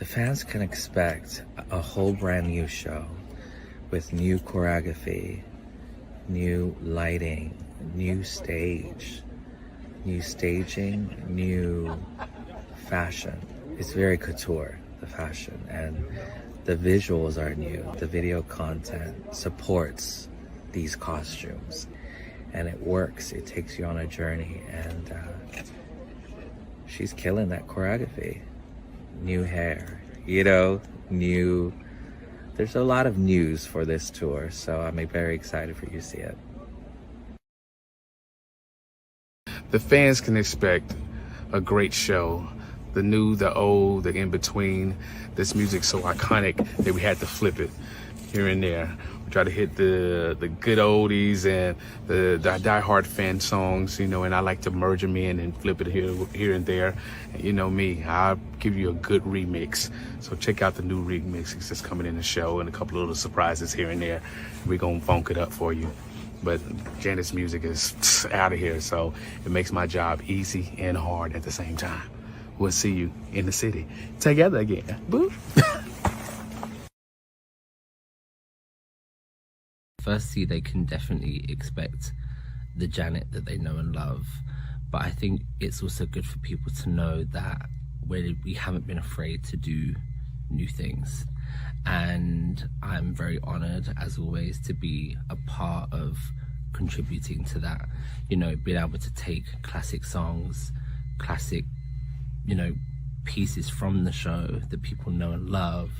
The fans can expect a whole brand new show with new choreography, new lighting, new stage, new staging, new fashion. It's very couture, the fashion, and the visuals are new. The video content supports these costumes, and it works. It takes you on a journey, and she's killing that choreography. New hair, new. There's a lot of news for this tour, so I'm very excited for you to see it. The fans can expect a great show. The new, the old, the in-between. This music's so iconic that we had to flip it here and there. We try to hit the good oldies and the die-hard fan songs, and I like to merge them in and flip it here and there. And you know me, I'll give you a good remix. So check out the new remixes that's coming in the show and a couple of little surprises here and there. We're gonna funk it up for you. But Janet's music is out of here, so it makes my job easy and hard at the same time. We'll see you in the city together again. Boo. Firstly, they can definitely expect the Janet that they know and love, but I think it's also good for people to know that we haven't been afraid to do new things. And I'm very honored, as always, to be a part of contributing to that. Being able to take classic songs, classic, pieces from the show that people know and love,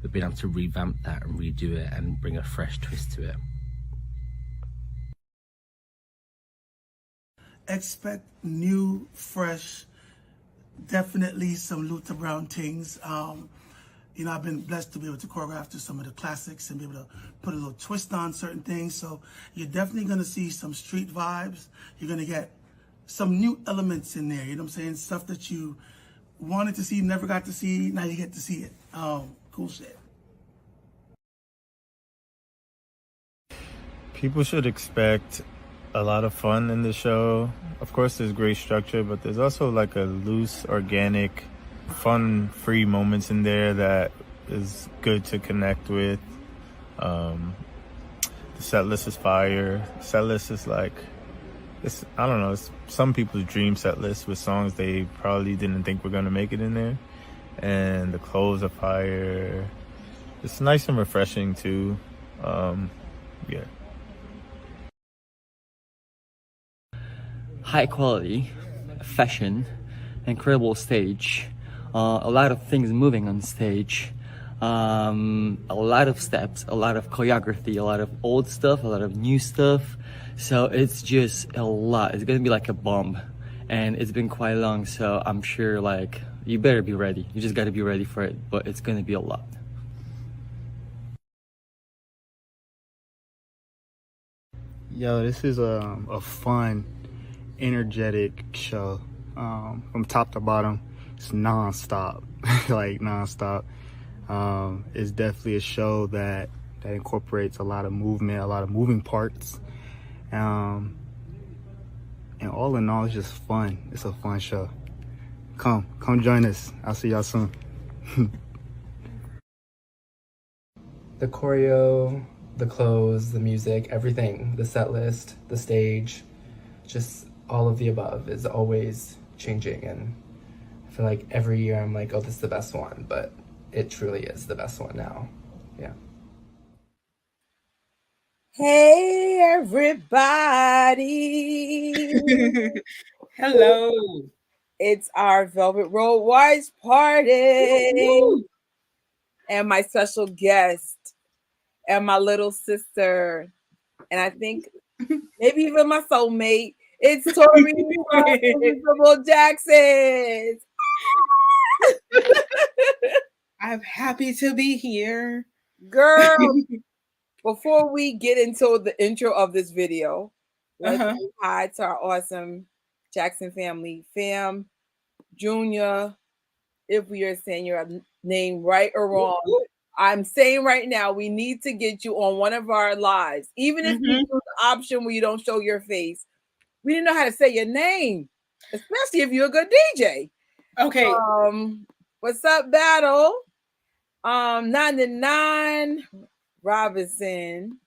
but being able to revamp that and redo it and bring a fresh twist to it. Expect new, fresh, definitely some Luther Brown things. I've been blessed to be able to choreograph to some of the classics and be able to put a little twist on certain things. So you're definitely going to see some street vibes. You're going to get some new elements in there. You know what I'm saying? Stuff that you wanted to see, never got to see. Now you get to see it. Cool shit. People should expect a lot of fun in the show. Of course, there's great structure, but there's also like a loose, organic, fun, free moments in there that is good to connect with. The set list is fire. The set list is it's some people's dream set list with songs they probably didn't think were gonna make it in there. And the clothes are fire. It's nice and refreshing too. Yeah. High quality, fashion, incredible stage, a lot of things moving on stage, a lot of steps, a lot of choreography, a lot of old stuff, a lot of new stuff. So it's just a lot. It's gonna be like a bomb, and it's been quite long. So I'm sure you better be ready. You just gotta be ready for it. But it's gonna be a lot. Yo, this is a fun, energetic show. From top to bottom, it's nonstop, nonstop. It's definitely a show that incorporates a lot of movement, a lot of moving parts. And all in all, it's just fun. It's a fun show. Come join us. I'll see y'all soon. The choreo, the clothes, the music, everything, the set list, the stage, just all of the above is always changing. And I feel like every year I'm like, oh, this is the best one, but it truly is the best one now. Yeah. Hey, everybody. Hello. It's our Velvet Road Watch party. Woo-hoo. And my special guest and my little sister. And I think maybe even my soulmate. It's Tori from Invincible Jackson. I'm happy to be here. Girl, before we get into the intro of this video, let's say hi to our awesome Jackson family. Fam, Junior, if we are saying your name right or wrong, I'm saying right now, we need to get you on one of our lives. Even if you do the option where you don't show your face, we didn't know how to say your name, especially if you're a good DJ. Okay. What's up, Battle? 99 Robinson.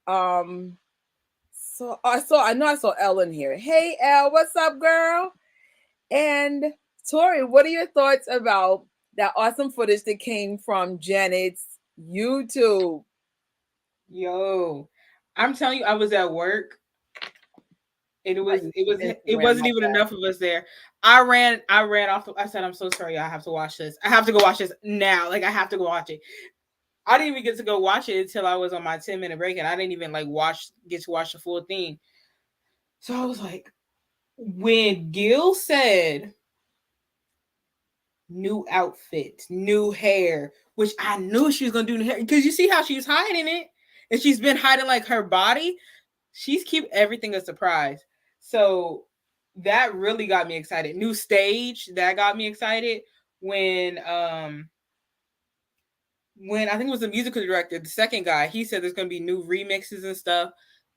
So I know I saw Ellen here. Hey Elle, what's up, girl? And Tori, what are your thoughts about that awesome footage that came from Janet's YouTube? Yo, I'm telling you, I was at work. It wasn't Instagram, even enough of us there. I ran off. I said, I'm so sorry. I have to watch this. I have to go watch this now. Like I have to go watch it. I didn't even get to go watch it until I was on my 10-minute break, and I didn't even get to watch the full thing. So I was like, when Gil said new outfit, new hair, which I knew she was gonna do hair, because you see how she's hiding it, and she's been hiding like her body. She's keep everything a surprise. So that really got me excited. New stage, that got me excited. When I think it was the musical director, the second guy, he said there's gonna be new remixes and stuff.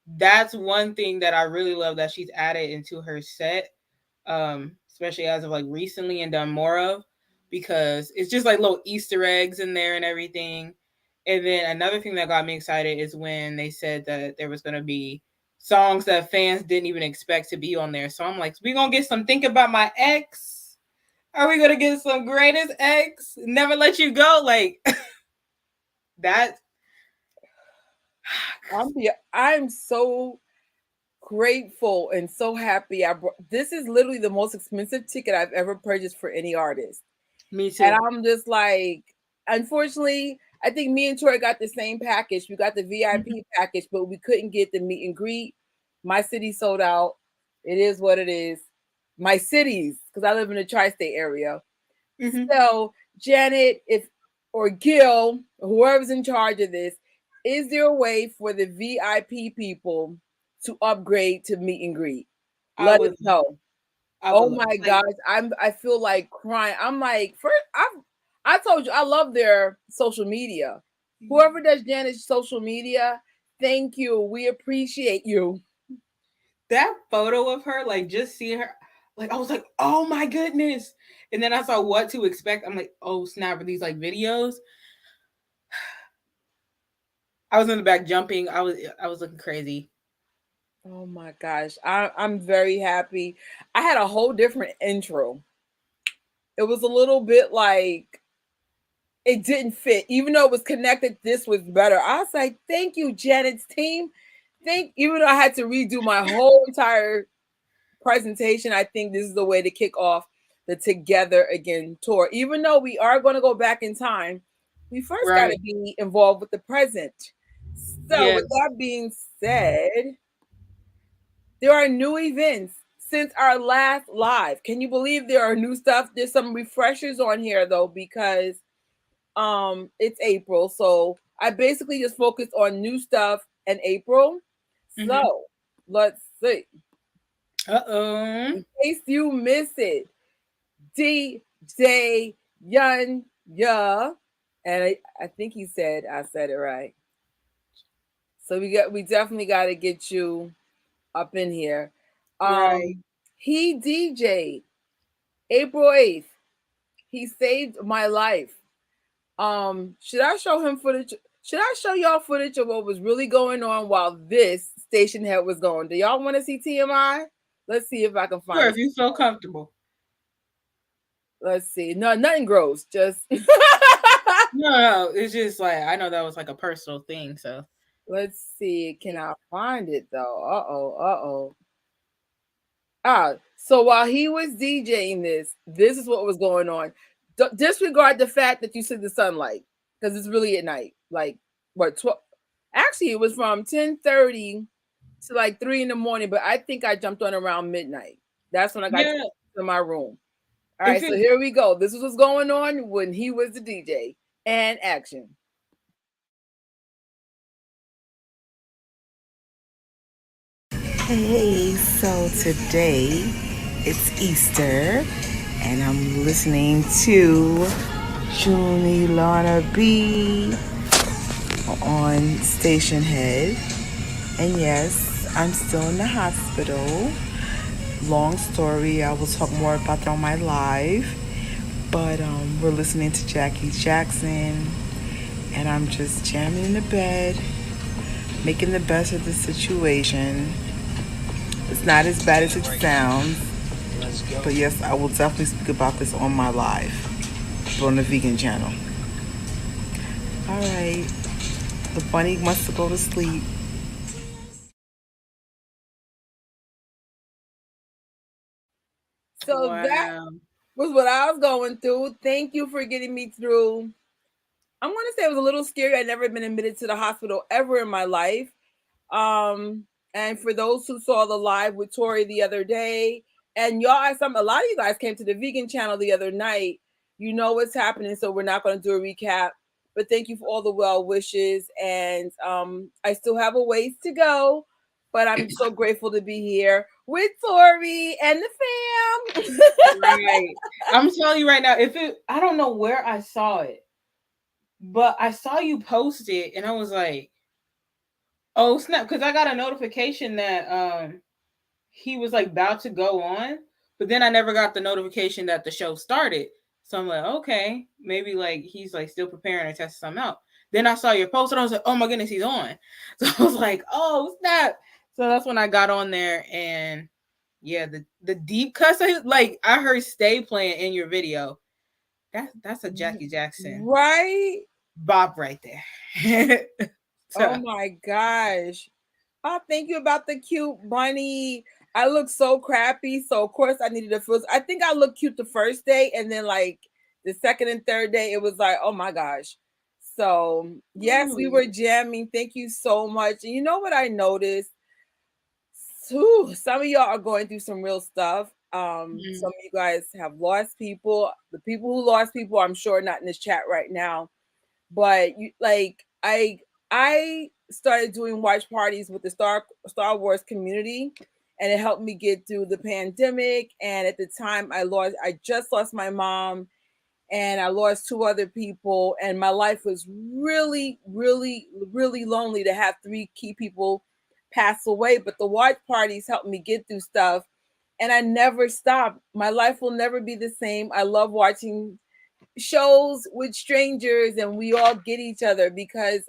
That's one thing that I really love that she's added into her set, especially as of like recently and done more of, because it's just like little Easter eggs in there and everything. And then another thing that got me excited is when they said that there was gonna be songs that fans didn't even expect to be on there. So I'm like, we gonna get some Think About My Ex? Are we gonna get some Greatest Ex? Never Let You Go? Like that. I'm so grateful and so happy. This is literally the most expensive ticket I've ever purchased for any artist. Me too. And I'm just like, unfortunately, I think me and Tori got the same package. We got the VIP package, but we couldn't get the meet and greet. My city sold out. It is what it is. My cities, because I live in the tri-state area. So, Janet, or Gil, whoever's in charge of this, is there a way for the VIP people to upgrade to meet and greet? Let us know. Oh my gosh, I feel like crying. I'm like, I told you I love their social media. Whoever does Janet's social media, thank you. We appreciate you. That photo of her, like just seeing her, like I was like, oh my goodness. And then I saw what to expect. I'm like, oh snap, are these like videos? I was in the back jumping. I was looking crazy. Oh my gosh. I'm very happy. I had a whole different intro. It was a little bit like it didn't fit. Even though it was connected, this was better. I was like, thank you, Janet's team. Even though I had to redo my whole entire presentation, I think this is the way to kick off the Together Again tour. Even though we are going to go back in time, we first got to be involved with the present. So with that being said, there are new events since our last live. Can you believe there are new stuff? There's some refreshers on here though, because it's April. So I basically just focused on new stuff in April. So let's see. In case you miss it, DJ Yun Ya, and I think I said it right. So we definitely got to get you up in here. He DJ'd April 8th. He saved my life. Should I show him footage? Should I show y'all footage of what was really going on while this station head was going? Do y'all want to see TMI? Let's see if I can find it. If you feel comfortable. Let's see. No, nothing gross. Just no, it's just like I know that was like a personal thing. So let's see. Can I find it though? So while he was DJing this is what was going on. Disregard the fact that you see the sunlight, because it's really at night. Like what? 12? Actually, it was from 10:30 to like 3 in the morning, but I think I jumped on around midnight. That's when I got to my room. All right, so here we go. This is what's going on when he was the DJ. And action. Hey, so today it's Easter, and I'm listening to Junie Lana B on Station Head. And yes, I'm still in the hospital. Long story, I will talk more about that on my live. But we're listening to Jackie Jackson, and I'm just jamming in the bed, making the best of the situation. It's not as bad as it sounds, but yes, I will definitely speak about this on my live, but on the vegan channel. All right, the bunny wants to go to sleep. So that was what I was going through. Thank you for getting me through. I'm going to say it was a little scary. I'd never been admitted to the hospital ever in my life. And for those who saw the live with Tori the other day, and y'all, a lot of you guys came to the vegan channel the other night. You know what's happening, so we're not going to do a recap. But thank you for all the well wishes, and I still have a ways to go, but I'm so grateful to be here with Tori and the fam. Right. I'm telling you right now, I don't know where I saw it, but I saw you post it, and I was like, oh snap, because I got a notification that he was like about to go on, but then I never got the notification that the show started. So I'm like, okay, maybe like he's like still preparing to test something out. Then I saw your post and I was like, oh my goodness, he's on. So I was like, oh snap. So that's when I got on there, and yeah, the deep cuss, like I heard Stay playing in your video. That's a Jackie Jackson right bop right there. Oh my gosh. Oh, thank you about the cute bunny. I look so crappy, so of course I needed a filter. I think I looked cute the first day, and then like the second and third day, it was like, oh my gosh. So yes, we were jamming. Thank you so much. And you know what I noticed? Some of y'all are going through some real stuff. Some of you guys have lost people. The people who lost people, I'm sure not in this chat right now. But you like I started doing watch parties with the Star Wars community, and it helped me get through the pandemic. And at the time, I just lost my mom, and I lost two other people, and my life was really, really, really lonely to have three key people pass away. But the watch parties helped me get through stuff, and I never stopped. My life will never be the same. I love watching shows with strangers, and we all get each other because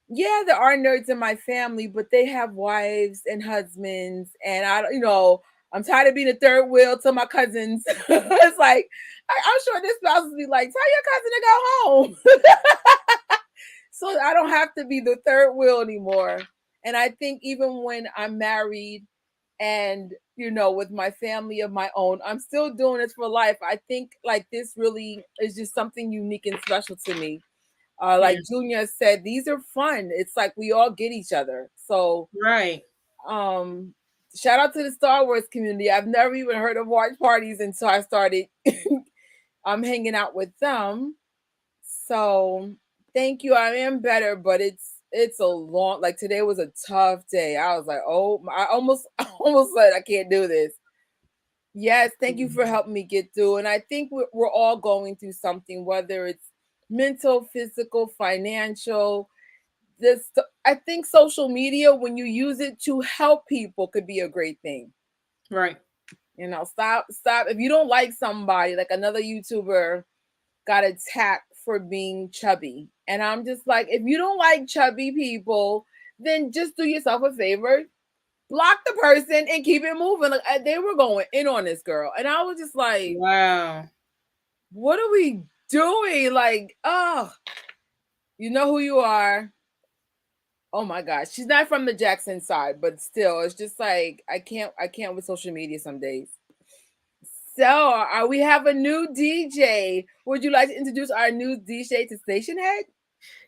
yeah, there are nerds in my family, but they have wives and husbands, and I'm tired of being a third wheel to my cousins. It's like I'm sure this spouse will be like, tell your cousin to go home. So I don't have to be the third wheel anymore. And I think even when I'm married and with my family of my own, I'm still doing this for life. I think like this really is just something unique and special to me. Like Junior said, these are fun. It's like we all get each other. So right. Shout out to the Star Wars community. I've never even heard of watch parties until I started I'm hanging out with them. So thank you. I am better, but it's a long, like today was a tough day. I was like, oh, I almost said I can't do this. Yes, thank you for helping me get through. And I think we're all going through something, whether it's mental, physical, financial. I think social media, when you use it to help people, could be a great thing. Right. Stop. If you don't like somebody, like another YouTuber got attacked for being chubby. And I'm just like, if you don't like chubby people, then just do yourself a favor, block the person and keep it moving. Like they were going in on this girl. And I was just like, wow, what are we doing? Like, oh, you know who you are. Oh my gosh. She's not from the Jackson side, but still, it's just like I can't with social media some days. So we have a new DJ. Would you like to introduce our new DJ to Station Head?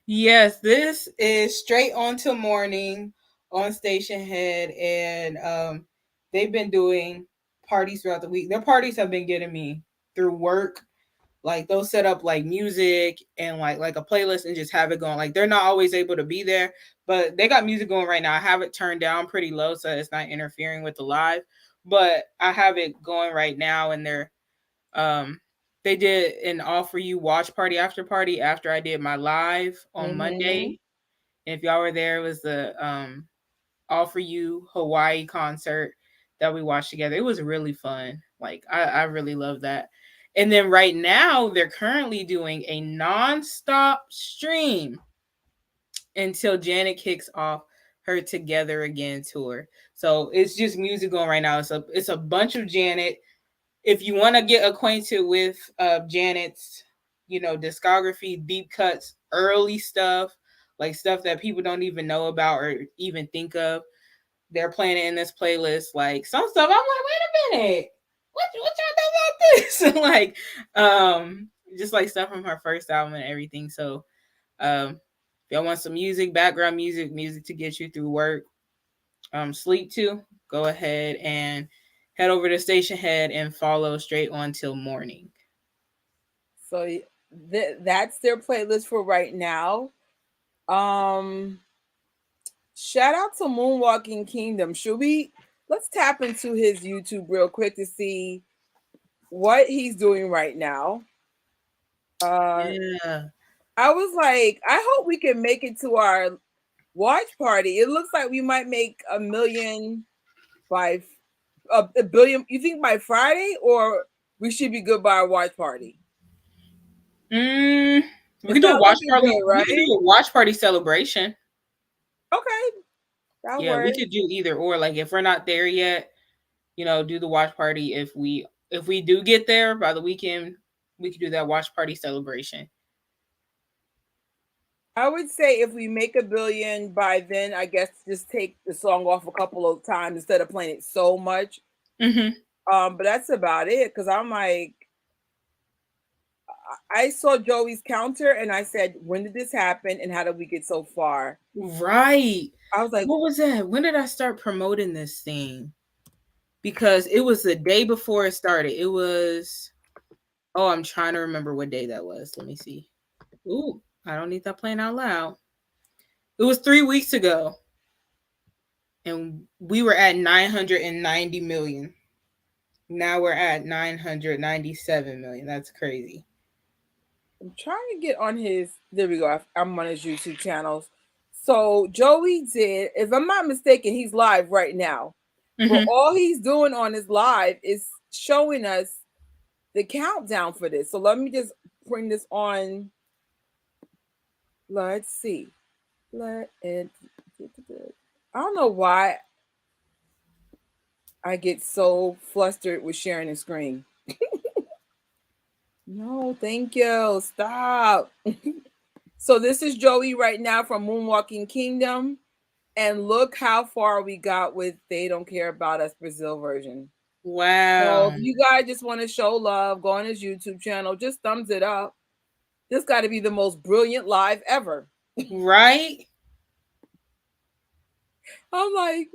Yes, this is Straight On Till Morning on Station Head, and they've been doing parties throughout the week. Their parties have been getting me through work. Like they'll set up like music and like a playlist and just have it going. Like they're not always able to be there, but they got music going right now. I have it turned down pretty low so it's not interfering with the live, but I have it going right now, and they did an All For You watch party after I did my live on Monday. And if y'all were there, it was the All For You Hawaii concert that we watched together. It was really fun. Like I really love that. And then right now, they're currently doing a non-stop stream until Janet kicks off her Together Again tour. So it's just music going right now. It's a bunch of Janet. If you want to get acquainted with Janet's, discography, deep cuts, early stuff, like stuff that people don't even know about or even think of, they're playing it in this playlist. Like some stuff, I'm like, wait a minute, what y'all know about this? Just like stuff from her first album and everything. So, if y'all want some music, background music to get you through work, sleep too, go ahead and head over to Station Head and follow straight on till morning. So that's their playlist for right now. Shout out to Moonwalking Kingdom. Let's tap into his YouTube real quick to see what he's doing right now. Yeah. I was like, I hope we can make it to our watch party. It looks like we might make $1 million by $1 billion. You think by Friday, or we should be good by our watch party? We can do a watch party, good, right? We can do a watch party celebration. Okay. That yeah, works. We could do either or. Like if we're not there yet, do the watch party. If we do get there by the weekend, we could do that watch party celebration. I would say if we make $1 billion by then, I guess just take the song off a couple of times instead of playing it so much. Mm-hmm. But that's about it. Because I'm like, I saw Joey's counter and I said, when did this happen and how did we get so far? Right. I was like, what was that? When did I start promoting this thing? Because it was the day before it started. It was, I'm trying to remember what day that was. Let me see. Ooh, I don't need that playing out loud. It was 3 weeks ago. And we were at 990 million. Now we're at 997 million. That's crazy. I'm trying to get on his, there we go. I'm on his YouTube channels. So Joey did, if I'm not mistaken, he's live right now. Mm-hmm. But all he's doing on his live is showing us the countdown for this. So let me just bring this on. Let's see. I don't know why I get so flustered with sharing the screen. No, thank you. Stop. So this is Joey right now from Moonwalking Kingdom. And look how far we got with They Don't Care About Us Brazil version. Wow. So if you guys just want to show love, go on his YouTube channel, just thumbs it up. This got to be the most brilliant live ever. Right? I'm like,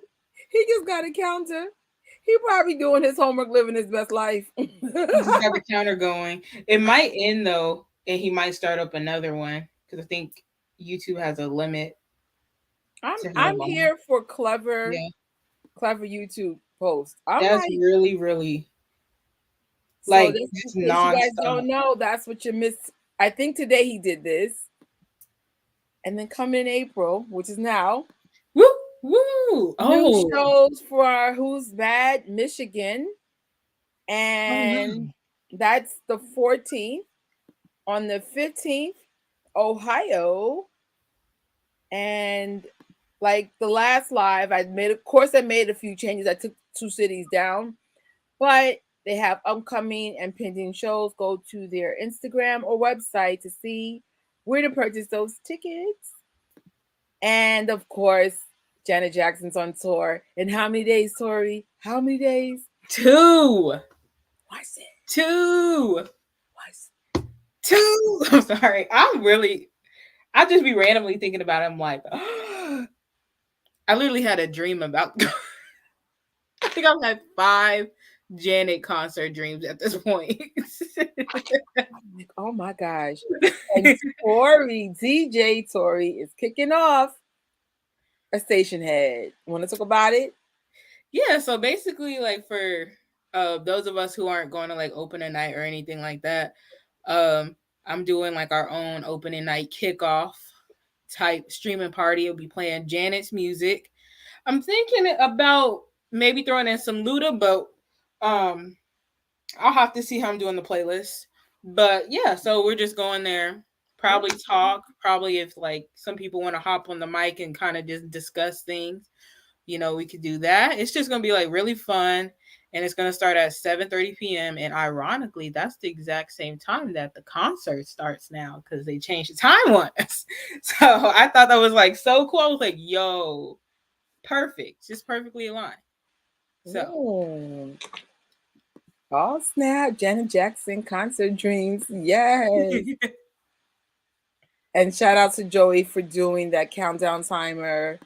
he just got a counter. He probably doing his homework, living his best life. He just got the counter going. It might end though, and he might start up another one because I think YouTube has a limit. I'm here for clever YouTube posts. That's like, really, really like so you guys don't know. That's what you missed. I think today he did this, and then coming in April, which is now. Woo! Woo! New shows for Who's Bad, Michigan, and that's the 14th. On the 15th, Ohio, and like the last live, I made a few changes. I took 2 cities down, but they have upcoming and pending shows. Go to their Instagram or website to see where to purchase those tickets. And of course, Janet Jackson's on tour. In how many days, Tori? How many days? 2. Why is it? 2. Why is it? 2. I'm sorry. I just be randomly thinking about it. I'm like, I literally had a dream about. I think I've had 5 Janet concert dreams at this point. Like, oh my gosh. And DJ Tori is kicking off a Station Head. Want to talk about it? Yeah, so basically, like for those of us who aren't going to like opening night or anything like that, I'm doing like our own opening night kickoff type streaming party. It'll be playing Janet's music. I'm thinking about maybe throwing in some Luda, but I'll have to see how I'm doing the playlist. But yeah, so we're just going there. Probably talk. Probably if like some people want to hop on the mic and kind of just discuss things, we could do that. It's just gonna be like really fun, and it's gonna start at 7:30 p.m. And ironically, that's the exact same time that the concert starts now because they changed the time once. So I thought that was like so cool. I was like, yo, perfect, just perfectly aligned. So. Ooh. Oh snap! Janet Jackson concert dreams, yes. And shout out to Joey for doing that countdown timer.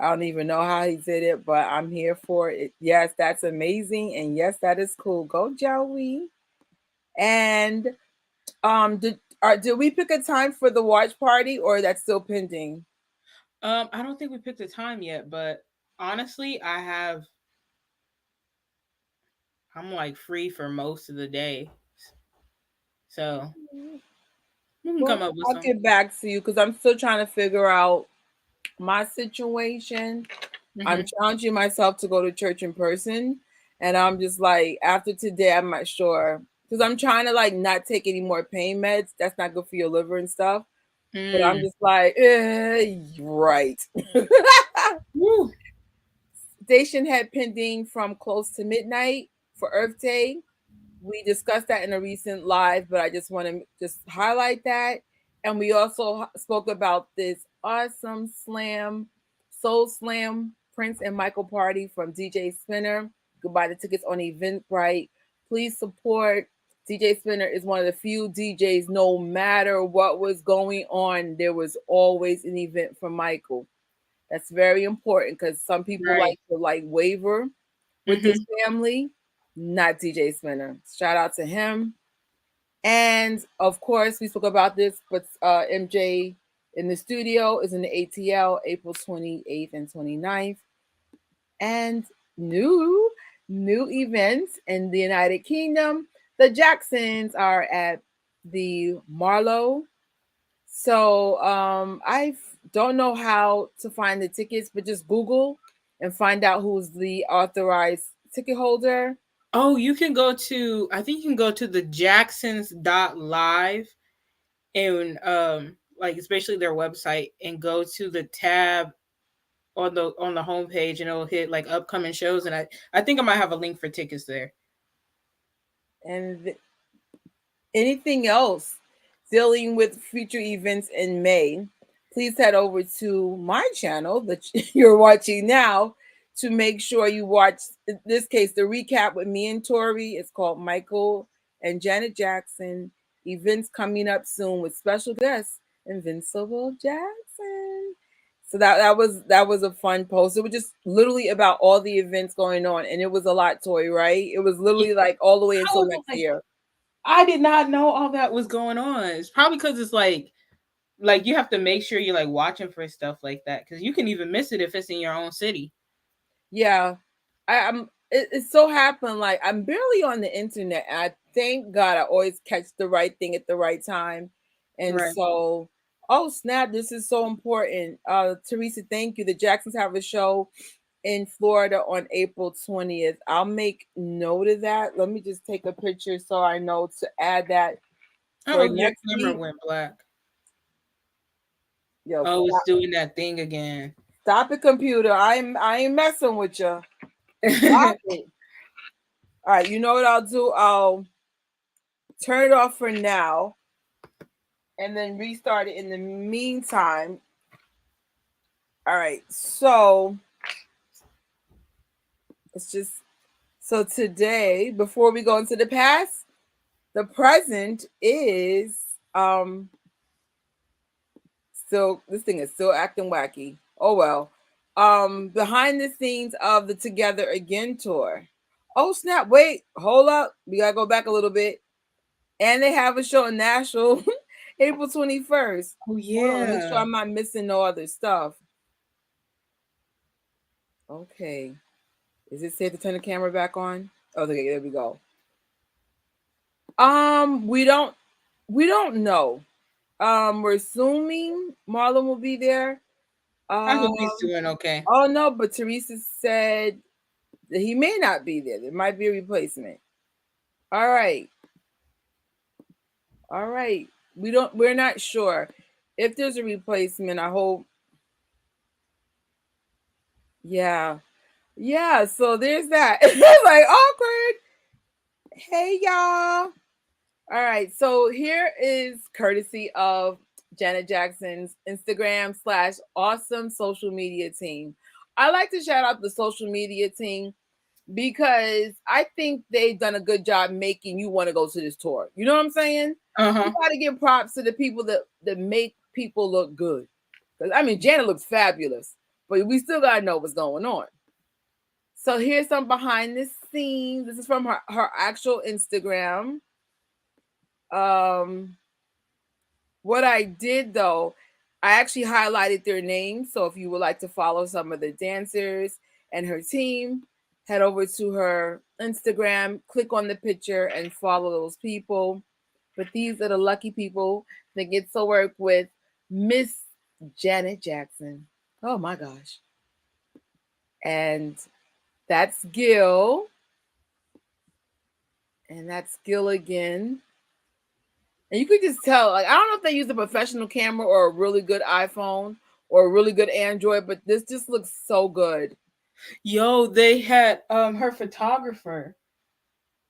I don't even know how he did it, but I'm here for it. Yes, that's amazing, and yes, that is cool. Go Joey! And did we pick a time for the watch party, or that's still pending? I don't think we picked a time yet, but honestly, I'm like free for most of the day. So we can come up with I'll some. get back to you because I'm still trying to figure out my situation. I'm challenging myself to go to church in person. And I'm just like, after today, I'm not sure. Because I'm trying to like not take any more pain meds. That's not good for your liver and stuff. But I'm just like, right. Station had pending from close to midnight for Earth Day. We discussed that in a recent live, but I just want to just highlight that. And we also spoke about this awesome Soul Slam, Prince and Michael party from DJ Spinner. You can buy the tickets on Eventbrite. Please support. DJ Spinner is one of the few DJs, no matter what was going on, there was always an event for Michael. That's very important because some people like to like waver with this family, not DJ Spinner. Shout out to him. And of course, we spoke about this, but MJ in the studio is in the ATL April 28th and 29th. And new events in the United Kingdom. The Jacksons are at the Marlow. So I don't know how to find the tickets, but just Google and find out who's the authorized ticket holder. Oh, you can go to, I think you can go to the jacksons.live and like especially their website and go to the tab on the homepage and it'll hit like upcoming shows, and I think I might have a link for tickets there. And anything else dealing with future events in May, please head over to my channel that you're watching now to make sure you watch, in this case, the recap with me and Tori. It's called Michael and Janet Jackson. Events coming up soon with special guest Invincible Jackson. So that was a fun post. It was just literally about all the events going on, and it was a lot, Tori, right? It was literally like all the way until next year. I did not know all that was going on. It's probably because it's like you have to make sure you're like watching for stuff like that because you can even miss it if it's in your own city. Yeah, it so happened like I'm barely on the internet. And I thank God I always catch the right thing at the right time, and so oh snap, this is so important. Teresa, thank you. The Jacksons have a show in Florida on April 20th. I'll make note of that. Let me just take a picture so I know to add that for your next camera week. went black. Yo, oh, it's doing that thing again. Stop it, computer. I ain't messing with you. Stop it. All right, you know what I'll do? I'll turn it off for now and then restart it in the meantime. All right, so it's just so today, before we go into the past, the present is still, this thing is still acting wacky. Oh well. Behind the scenes of the Together Again tour. Oh snap, wait, hold up. We gotta go back a little bit. And they have a show in Nashville April 21st. Oh yeah. Make sure I'm not missing no other stuff. Okay. Is it safe to turn the camera back on? Oh, okay, there we go. We don't know. We're assuming Marlon will be there. I hope he's doing okay. Oh no, but Teresa said that he may not be there. There might be a replacement. All right. All right. We're not sure. If there's a replacement, I hope. Yeah. Yeah, so there's that. It's like awkward. Hey y'all. All right, so here is courtesy of Janet Jackson's Instagram / awesome social media team. I like to shout out the social media team because I think they've done a good job making you want to go to this tour. You know what I'm saying? You got to give props to the people that make people look good. Because I mean, Janet looks fabulous, but we still got to know what's going on. So here's some behind the scenes. This is from her actual Instagram. What I did though, I actually highlighted their names. So if you would like to follow some of the dancers and her team, head over to her Instagram, click on the picture and follow those people. But these are the lucky people that get to work with Miss Janet Jackson. Oh my gosh. And that's Gil. And that's Gil again. And you could just tell, like, I don't know if they use a professional camera or a really good iPhone or a really good Android, but this just looks so good. Yo, they had her photographer.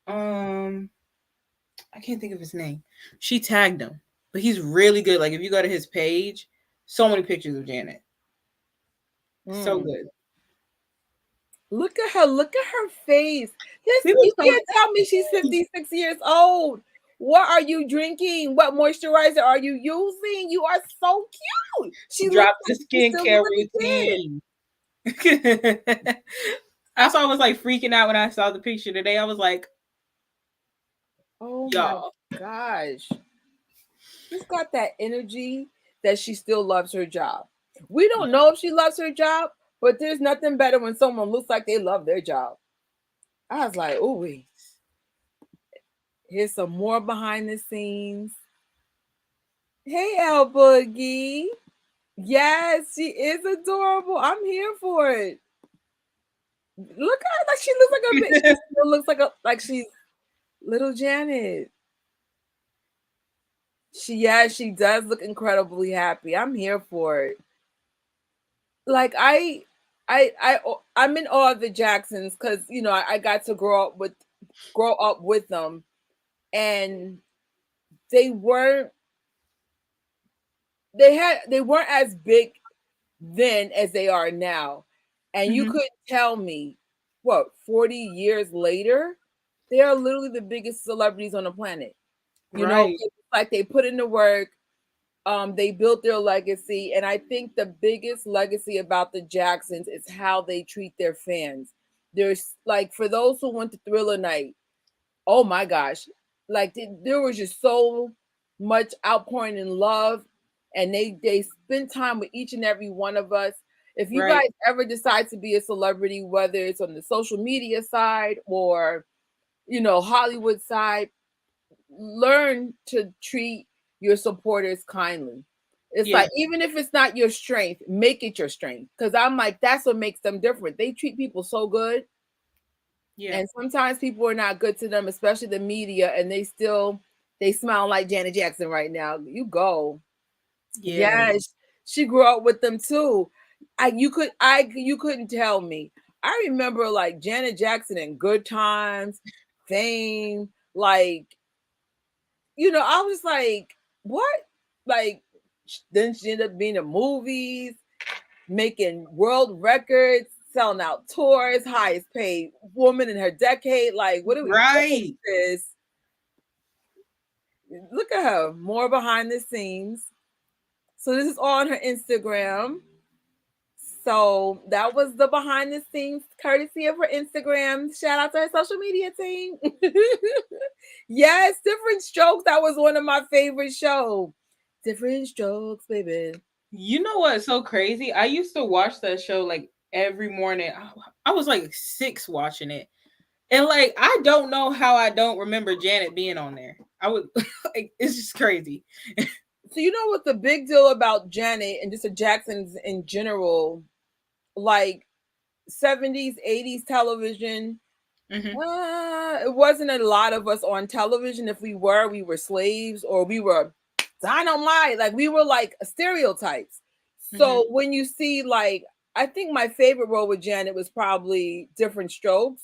I can't think of his name. She tagged him, but he's really good. Like if you go to his page, so many pictures of Janet. So good. Look at her. Look at her face. You can't tell me she's 56 years old. What are you drinking? What moisturizer are you using? You are so cute. She dropped the skincare routine. That's why I was like freaking out when I saw the picture today. I was like, oh my gosh. She's got that energy that she still loves her job. We don't know if she loves her job, but there's nothing better when someone looks like they love their job. I was like, ooh, wait. Here's some more behind the scenes. Hey, El Boogie. Yes, she is adorable. I'm here for it. Look at her, like she looks like a bit. She still looks like she's little Janet. She does look incredibly happy. I'm here for it. Like I'm in awe of the Jacksons because I got to grow up with them, and they weren't as big then as they are now. And you couldn't tell me 40 years later, they are literally the biggest celebrities on the planet. You know, it's like they put in the work, they built their legacy, and I think the biggest legacy about the Jacksons is how they treat their fans. There's like, for those who went to Thriller Night, oh my gosh, like there was just so much outpouring in love, and they spent time with each and every one of us. If you guys ever decide to be a celebrity, whether it's on the social media side or Hollywood side, learn to treat your supporters kindly. It's like, even if it's not your strength, make it your strength. Because I'm like, that's what makes them different. They treat people so good. Yeah. And sometimes people are not good to them, especially the media, and they smile like Janet Jackson right now. You go. Yeah. Yes. She grew up with them too. You couldn't tell me. I remember like Janet Jackson in Good Times, Fame, like, I was like, what? Like, then she ended up being in movies, making world records, selling out tours, highest paid woman in her decade. Like, what are we doing this? Look at her. More behind the scenes. So this is all on her Instagram. So that was the behind the scenes courtesy of her Instagram. Shout out to her social media team. Yes, Different Strokes. That was one of my favorite shows. Different Strokes, baby. You know what's so crazy? I used to watch that show like every morning. I was like 6 watching it. And like, I don't know how I don't remember Janet being on there. I would like, it's just crazy. So you know what's the big deal about Janet and just the Jacksons in general, like 70s, 80s television, It wasn't a lot of us on television. If we were slaves, or we were dynamite. Like, we were like stereotypes. So when you see, like, I think my favorite role with Janet was probably Different Strokes,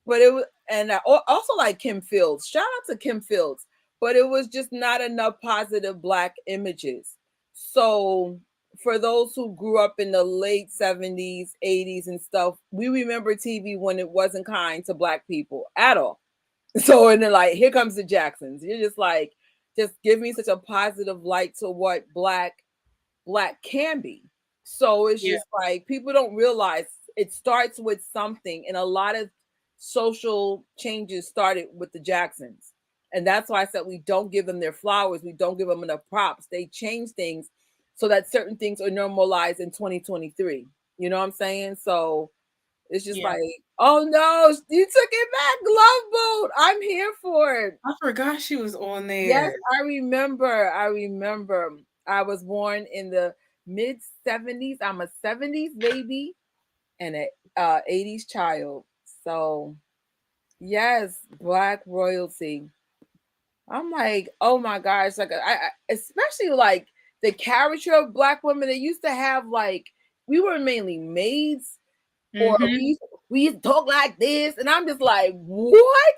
but it was, and I also like Kim Fields. Shout out to Kim Fields, but it was just not enough positive Black images. So for those who grew up in the late 70s, 80s, and stuff, we remember TV when it wasn't kind to Black people at all. So, and then, like, here comes the Jacksons. You're just like, just give me such a positive light to what Black can be. So it's just like, people don't realize it starts with something, and a lot of social changes started with the Jacksons. And that's why I said we don't give them their flowers. We don't give them enough props. They change things so that certain things are normalized in 2023. You know what I'm saying? So it's just like, oh no, you took it back, Love Boat. I'm here for it. I forgot she was on there. Yes, I remember. I was born in the mid 70s. I'm a 70s baby and a 80s child. So yes, Black royalty. I'm like, oh my gosh, like, I especially like the caricature of Black women. They used to have, like, we were mainly maids, or we used to talk like this, and I'm just like, what?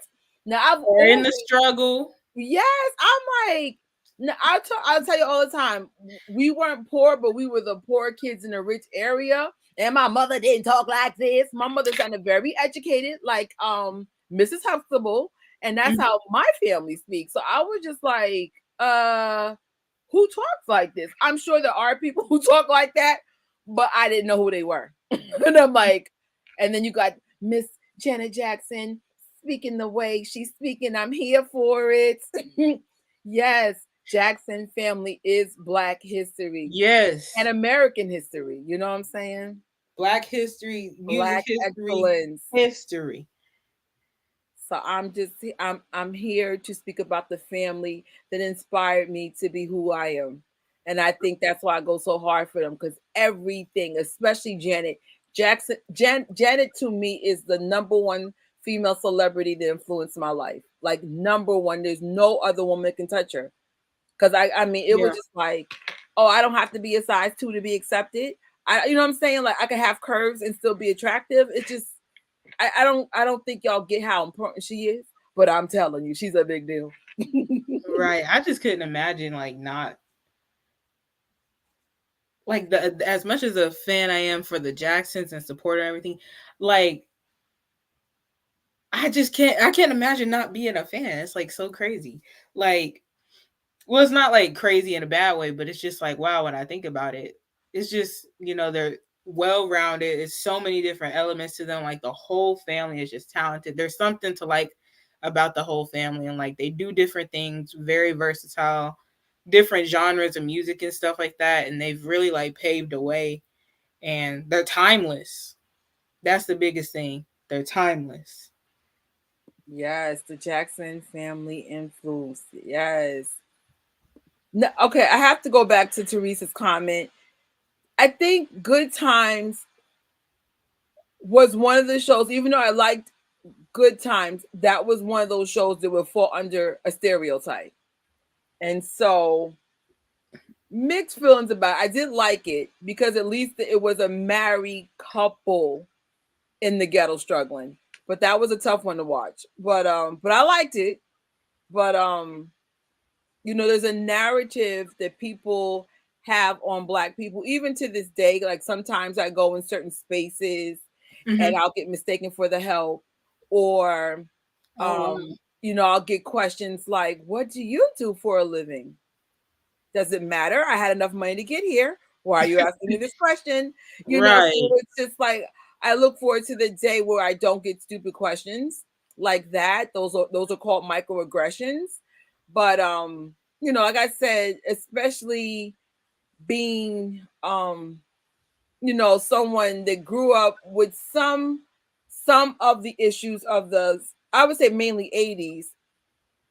Now We're in the struggle. Yes, I'm like, no, I'll tell you all the time, we weren't poor, but we were the poor kids in a rich area. And my mother didn't talk like this. My mother sounded very educated, like Mrs. Huxtable, and that's how my family speaks. So I was just like, who talks like this? I'm sure there are people who talk like that, but I didn't know who they were. And I'm like, and then you got Miss Janet Jackson speaking the way she's speaking. I'm here for it. Yes, Jackson family is Black history. Yes. And American history. You know what I'm saying? Black history, music Black history, excellence. history. So I'm here to speak about the family that inspired me to be who I am. And I think that's why I go so hard for them, because everything, especially Janet Jackson, Janet to me is the number one female celebrity that influenced my life. Like, number one, there's no other woman that can touch her. Because I mean, it was just like, oh, I don't have to be a size 2 to be accepted. You know what I'm saying? Like, I can have curves and still be attractive. It's just, I don't think y'all get how important she is, but I'm telling you, she's a big deal. Right. I just couldn't imagine, like, not like, as much as a fan I am for the Jacksons and support and everything, like, I can't imagine not being a fan. It's like so crazy. Like, well, it's not like crazy in a bad way, but it's just like, wow, when I think about it, it's just, they're well-rounded. It's so many different elements to them. Like, the whole family is just talented. There's something to like about the whole family, and like, they do different things, very versatile, different genres of music and stuff like that. And they've really like paved the way, and they're timeless. That's the biggest thing. They're timeless. Yes, the Jackson family influence. Yes. No, okay, I have to go back to Teresa's comment. I think Good Times was one of the shows, even though I liked Good Times, that was one of those shows that would fall under a stereotype. And so, mixed feelings about it. I did like it because at least it was a married couple in the ghetto struggling. But that was a tough one to watch. But I liked it. But there's a narrative that people have on Black people, even to this day. Like, sometimes I go in certain spaces and I'll get mistaken for the help, or I'll get questions like, what do you do for a living? Does it matter? I had enough money to get here. Why are you asking me this question? Right. So it's just like, I look forward to the day where I don't get stupid questions like that. Those are called microaggressions. But like I said, especially being someone that grew up with some of the issues of I would say mainly 80s.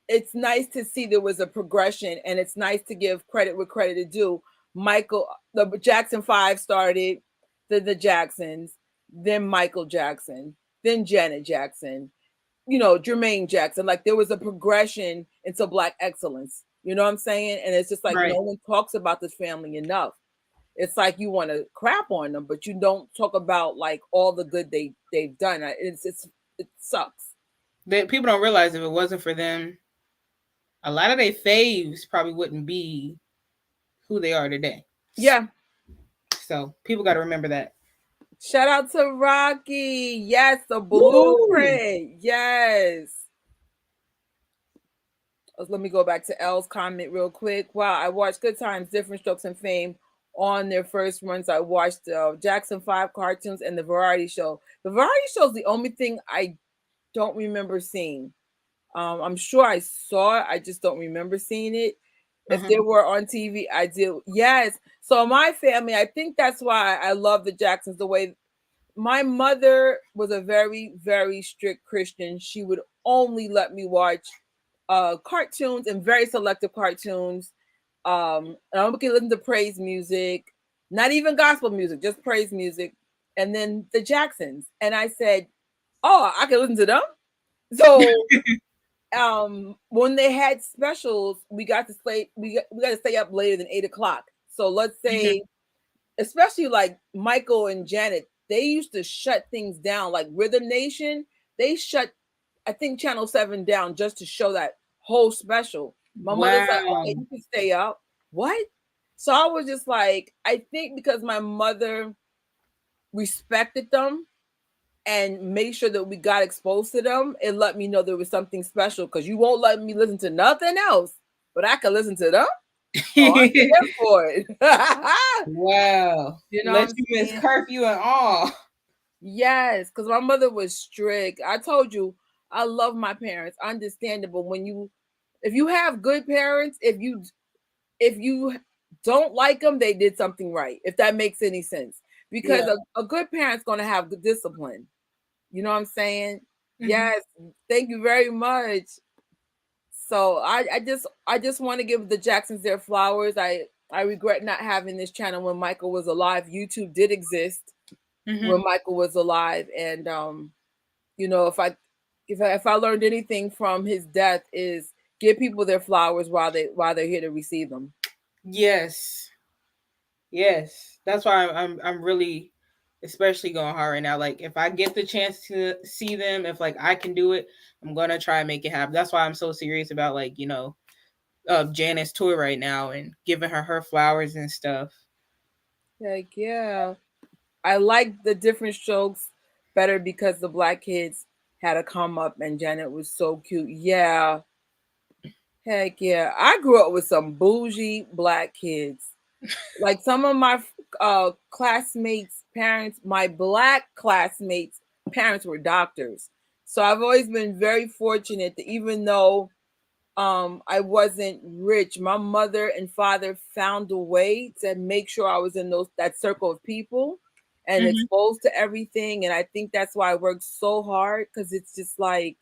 It's nice to see there was a progression, and it's nice to give credit where credit is due. The Jackson 5 started, the Jacksons, then Michael Jackson, then Janet Jackson, you know, Jermaine Jackson. Like there was a progression into Black excellence. You know what I'm saying? And it's just like Right. no one talks about this family enough. It's like you want to crap on them, but you don't talk about like all the good they've done. It sucks. People don't realize if it wasn't for them, a lot of their faves probably wouldn't be who they are today. Yeah. So people got to remember that. Shout out to Rocky. Yes, the Woo! blueprint. Yes. Let me go back to L's comment real quick. Wow, I watched Good Times, Different Strokes, and Fame on their first runs. I watched Jackson 5 cartoons and the variety show. The variety show is the only thing I don't remember seeing. I'm sure I saw it. I just don't remember seeing it. If they were on TV, I do. Yes. So my family, I think that's why I love the Jacksons the way my mother was a very, very strict Christian. She would only let me watch cartoons and very selective cartoons. And I'm gonna listen to praise music, not even gospel music, just praise music. And then the Jacksons. And I said, oh, I can listen to them. So when they had specials, we got to stay up later than 8 o'clock. So let's say, especially like Michael and Janet, they used to shut things down. Like Rhythm Nation, they shut, I think, Channel 7 down just to show that whole special. My mother's like, okay, you can stay up. What? So I was just like, I think because my mother respected them and made sure that we got exposed to them, it let me know there was something special because you won't let me listen to nothing else, but I can listen to them. Oh, I'm here for it. Wow. You know, let you miss curfew and all. Yes, because my mother was strict. I told you, I love my parents. Understandable if you have good parents, if you don't like them, they did something right. If that makes any sense, because a good parent's going to have good discipline. You know what I'm saying? Yes. Thank you very much. So I just want to give the Jacksons their flowers. I regret not having this channel when Michael was alive. YouTube did exist when Michael was alive, and you know, if I learned anything from his death is give people their flowers while they're here to receive them. Yes. That's why I'm really especially going hard right now. Like if I get the chance to see them, if like I can do it, I'm gonna try and make it happen. That's why I'm so serious about like, you know, Janet's tour right now and giving her flowers and stuff. Like, yeah. I like the Different Strokes better because the Black kids had to come up and Janet was so cute. Yeah. Heck yeah. I grew up with some bougie Black kids. Like some of my classmates' parents, my Black classmates' parents were doctors. So I've always been very fortunate that even though I wasn't rich, my mother and father found a way to make sure I was in that circle of people and exposed to everything. And I think that's why I worked so hard, because it's just like,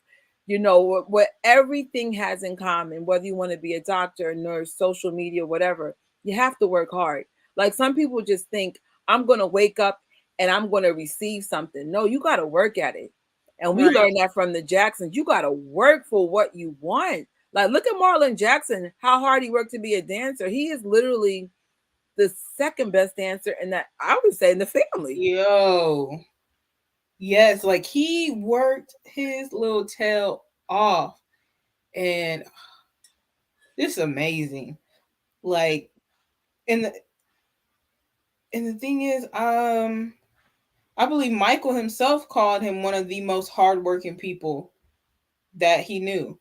you know, what everything has in common, whether you want to be a doctor, a nurse, social media, whatever, you have to work hard. Like some people just think I'm going to wake up and I'm going to receive something. No, you got to work at it. And we learned that from the Jacksons. You got to work for what you want. Like, look at Marlon Jackson, how hard he worked to be a dancer. He is literally the second best dancer in that, I would say, in the family. Yo. Yes, like he worked his little tail off. And this is amazing. Like, and the thing is, I believe Michael himself called him one of the most hardworking people that he knew.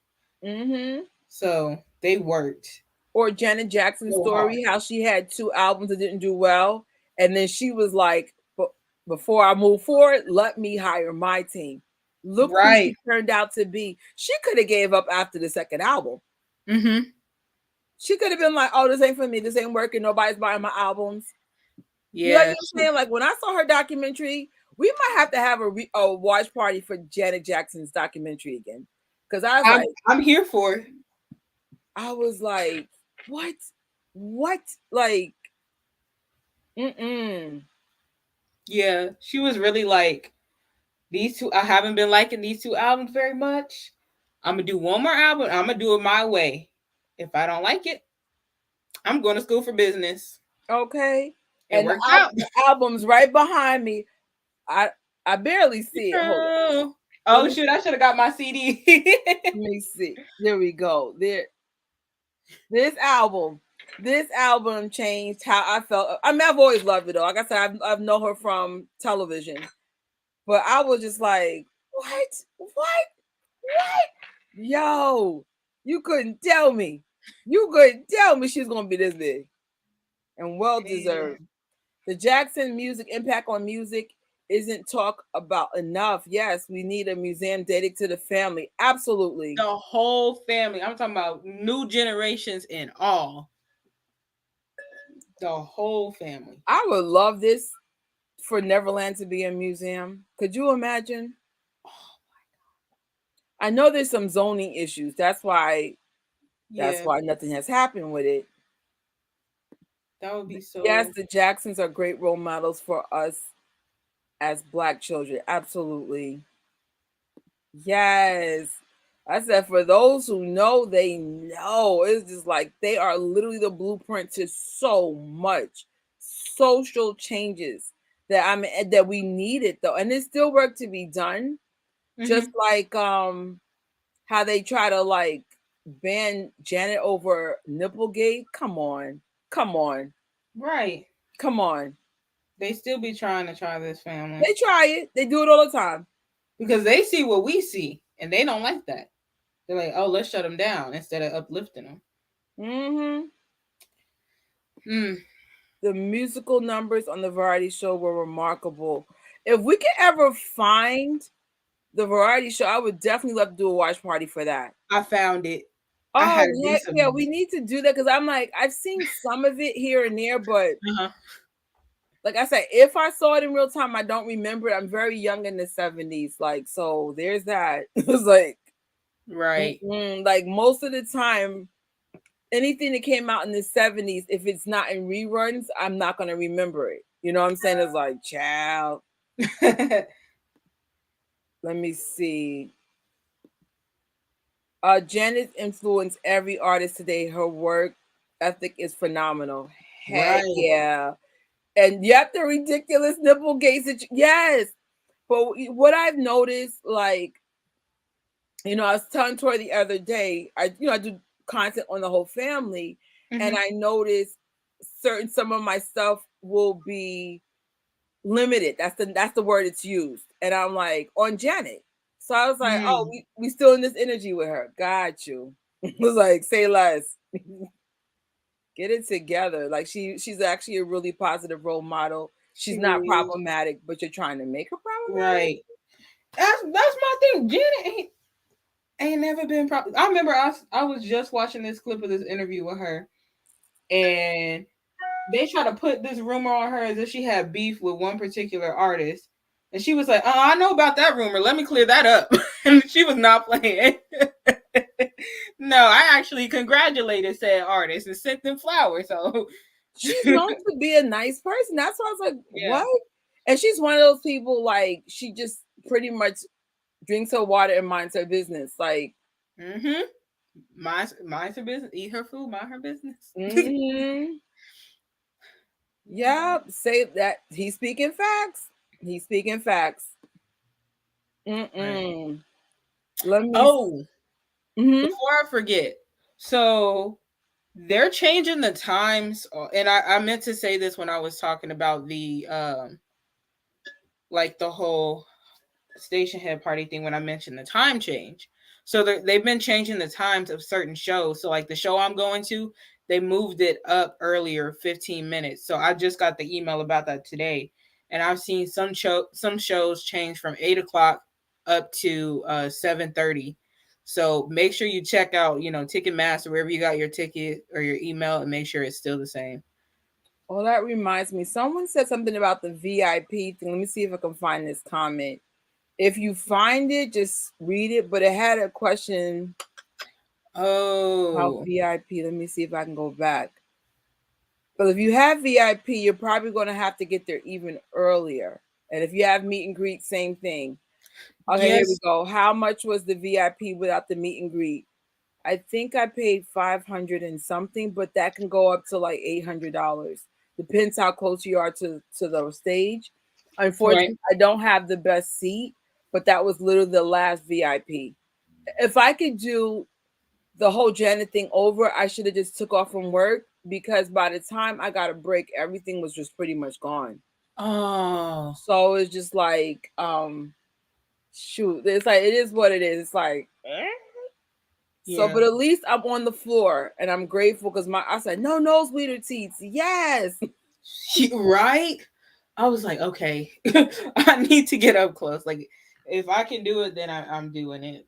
So they worked. Or Janet Jackson's story, how she had 2 albums that didn't do well. And then she was like, before I move forward, let me hire my team. Look who she turned out to be. She could have gave up after the second album. She could have been like, oh, this ain't for me. This ain't working. Nobody's buying my albums. Yeah. You know what I'm saying? Like when I saw her documentary, we might have to have a watch party for Janet Jackson's documentary again. Because I'm here for it. I was like, what? Like, Yeah, she was really like these two, I haven't been liking these two albums very much. I'm gonna do one more album. I'm gonna do it my way. If I don't like it, I'm going to school for business. Okay. It And worked out. the album's right behind me. I barely see it. Hold on. Oh shoot! I should have got my CD. Let me see. There we go. This album changed how I felt. I mean, I've always loved it though. Like I said, I've known her from television, but I was just like, what? Yo, you couldn't tell me. You couldn't tell me she was gonna be this big, and well deserved. The Jackson music impact on music isn't talked about enough. Yes, we need a museum dedicated to the family. Absolutely. The whole family. I'm talking about new generations and all. The whole family. I would love this for Neverland to be a museum. Could you imagine? Oh my God. I know there's some zoning issues. That's why nothing has happened with it. That would be so. Yes, the Jacksons are great role models for us as Black children. Absolutely. Yes. I said, for those who know, they know. It's just like they are literally the blueprint to so much social changes that we needed though. And there's still work to be done. Mm-hmm. Just like how they try to like ban Janet over Nipplegate. Come on. Right. Come on. They still be trying to try this family. They try it. They do it all the time. Because they see what we see and they don't like that. They're like, oh, let's shut them down instead of uplifting them. Mm-hmm. The musical numbers on the variety show were remarkable. If we could ever find the variety show, I would definitely love to do a watch party for that. I found it. Oh, yeah, we need to do that because I'm like, I've seen some of it here and there, but like I said, if I saw it in real time, I don't remember it. I'm very young in the 70s. Like, so there's that. It was like, right. Like most of the time, anything that came out in the 70s, if it's not in reruns, I'm not going to remember it. You know what I'm saying? It's like, child. Let me see. Janet influenced every artist today. Her work ethic is phenomenal. Heck yeah. And yep, the ridiculous Nipplegate. Yes. But what I've noticed, like, you know, I was telling Tori the other day, I do content on the whole family, and I noticed some of my stuff will be limited. That's the word it's used. And I'm like, on Janet. So I was like, oh, we still in this energy with her. Got you. It was like, say less. Get it together. Like she's actually a really positive role model. She's not problematic, but you're trying to make her problematic. Right. That's my thing. Janet ain't never been problem. I remember I was just watching this clip of this interview with her, and they try to put this rumor on her as if she had beef with one particular artist. And she was like, oh, I know about that rumor. Let me clear that up. And she was not playing. No, I actually congratulated said artist and sent them flowers. So she's known to be a nice person. That's why I was like, what? And she's one of those people, like, she just pretty much drinks her water and minds her business. Like, minds her business, eat her food, mind her business. Yeah, say that. He's speaking facts. Let me. Before I forget, so they're changing the times, and I meant to say this when I was talking about the like the whole station head party thing when I mentioned the time change. So they've been changing the times of certain shows. So like the show I'm going to, they moved it up earlier 15 minutes. So I just got the email about that today. And I've seen some shows change from 8 o'clock up to 7:30. So make sure you check out, Ticketmaster, wherever you got your ticket or your email, and make sure it's still the same. Oh, that reminds me. Someone said something about the VIP thing. Let me see if I can find this comment. If you find it, just read it. But it had a question. About VIP. Let me see if I can go back. But if you have VIP, you're probably going to have to get there even earlier. And if you have meet and greet, same thing. Okay, here we Yes. go. How much was the VIP without the meet and greet? I think I paid 500 and something, but that can go up to like $800. Depends how close you are to the stage. Right. Unfortunately, I don't have the best seat, but that was literally the last VIP. If I could do the whole Janet thing over, I should have just took off from work because by the time I got a break, everything was just pretty much gone. Oh. So it's just like, shoot, it's like it is what it is. It's like, so, Yeah. but at least I'm on the floor and I'm grateful because I said no nosebleed seats. Yes. Right. I was like, okay, I need to get up close. Like, if I can do it, then I'm doing it.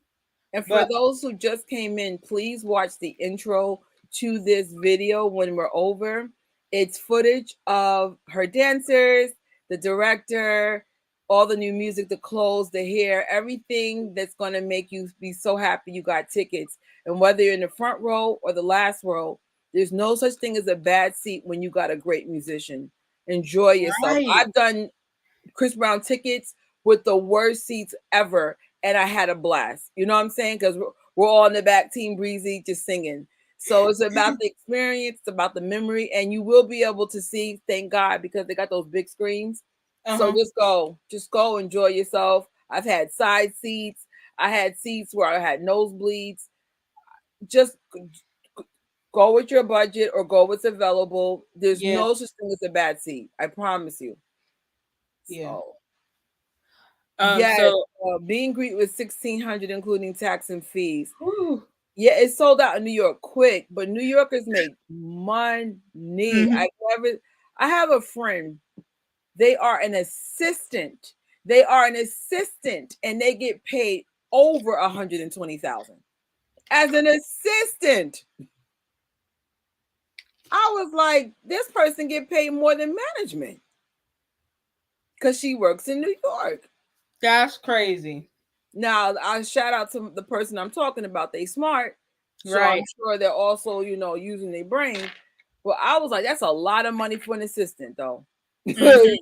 And for But those who just came in, please watch the intro to this video when we're over. It's footage of her dancers, the director, all the new music, the clothes, the hair, everything that's going to make you be so happy you got tickets. And whether you're in the front row or the last row, there's no such thing as a bad seat when you got a great musician. Enjoy yourself. right. I've done Chris Brown tickets with the worst seats ever, and I had a blast. You know what I'm saying? Because we're all in the back, Team Breezy, just singing. So it's about the experience, it's about the memory, and you will be able to see. Thank God, because they got those big screens. So just go, enjoy yourself. I've had side seats. I had seats where I had nosebleeds. Just go with your budget or go what's available. There's Yeah. no such thing as a bad seat. I promise you. Yeah. So yes, So meet and greet was 1,600, including tax and fees. whew. Yeah, it sold out in New York quick, but New Yorkers make money. Mhm. I have a friend. They are an assistant. They are an assistant, and they get paid over 120,000 as an assistant. I was like, this person get paid more than management because she works in New York. That's crazy. Now, I shout out to the person I'm talking about. They smart, so Right. I'm sure they're also, using their brain. But I was like, that's a lot of money for an assistant, though. Mhm.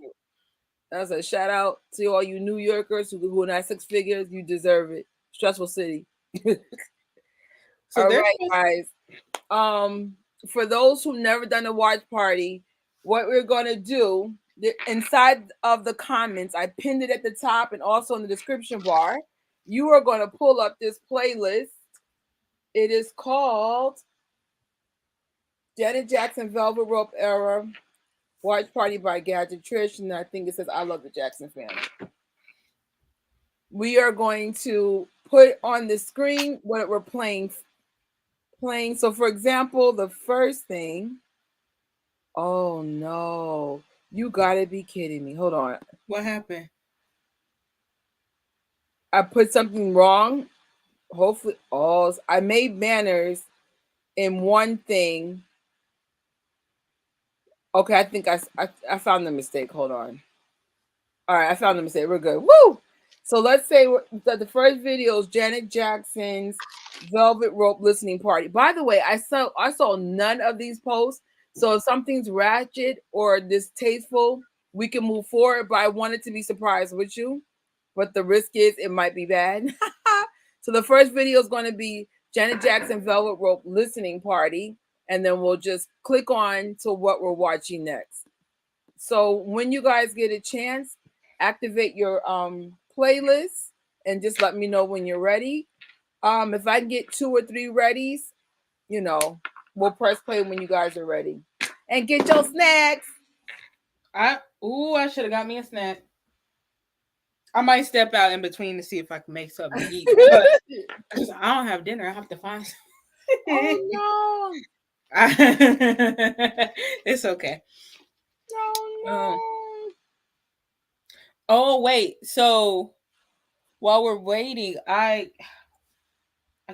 That's a shout out to all you New Yorkers who are not six figures. You deserve it. Stressful city. So All there's right, guys. For those who've never done a watch party, what we're gonna do inside of the comments, I pinned it at the top and also in the description bar. You are gonna pull up this playlist. It is called Janet Jackson Velvet Rope Era Watch Party by Gadget Trish, and I think it says I love the Jackson family. We are going to put on the screen what we're playing. So for example, the first thing. Oh no. You gotta be kidding me. Hold on. what happened. I put something wrong. Hopefully, I made banners in one thing. Okay, I think I found the mistake. Hold on. All right, I found the mistake. We're good. Woo! So let's say that the first video is Janet Jackson's Velvet Rope listening party. By the way, I saw none of these posts. So if something's ratchet or distasteful, we can move forward. But I wanted to be surprised with you. But the risk is it might be bad. So the first video is going to be Janet Jackson Velvet Rope listening party, and then we'll just click on to what we're watching next. So when you guys get a chance, activate your playlist and just let me know when you're ready. If I can get 2 or 3 readies, we'll press play when you guys are ready. And get your snacks. I should have got me a snack. I might step out in between to see if I can make something to eat. But because I don't have dinner, I have to find something. Oh no. It's okay. No. Oh wait, so while we're waiting, I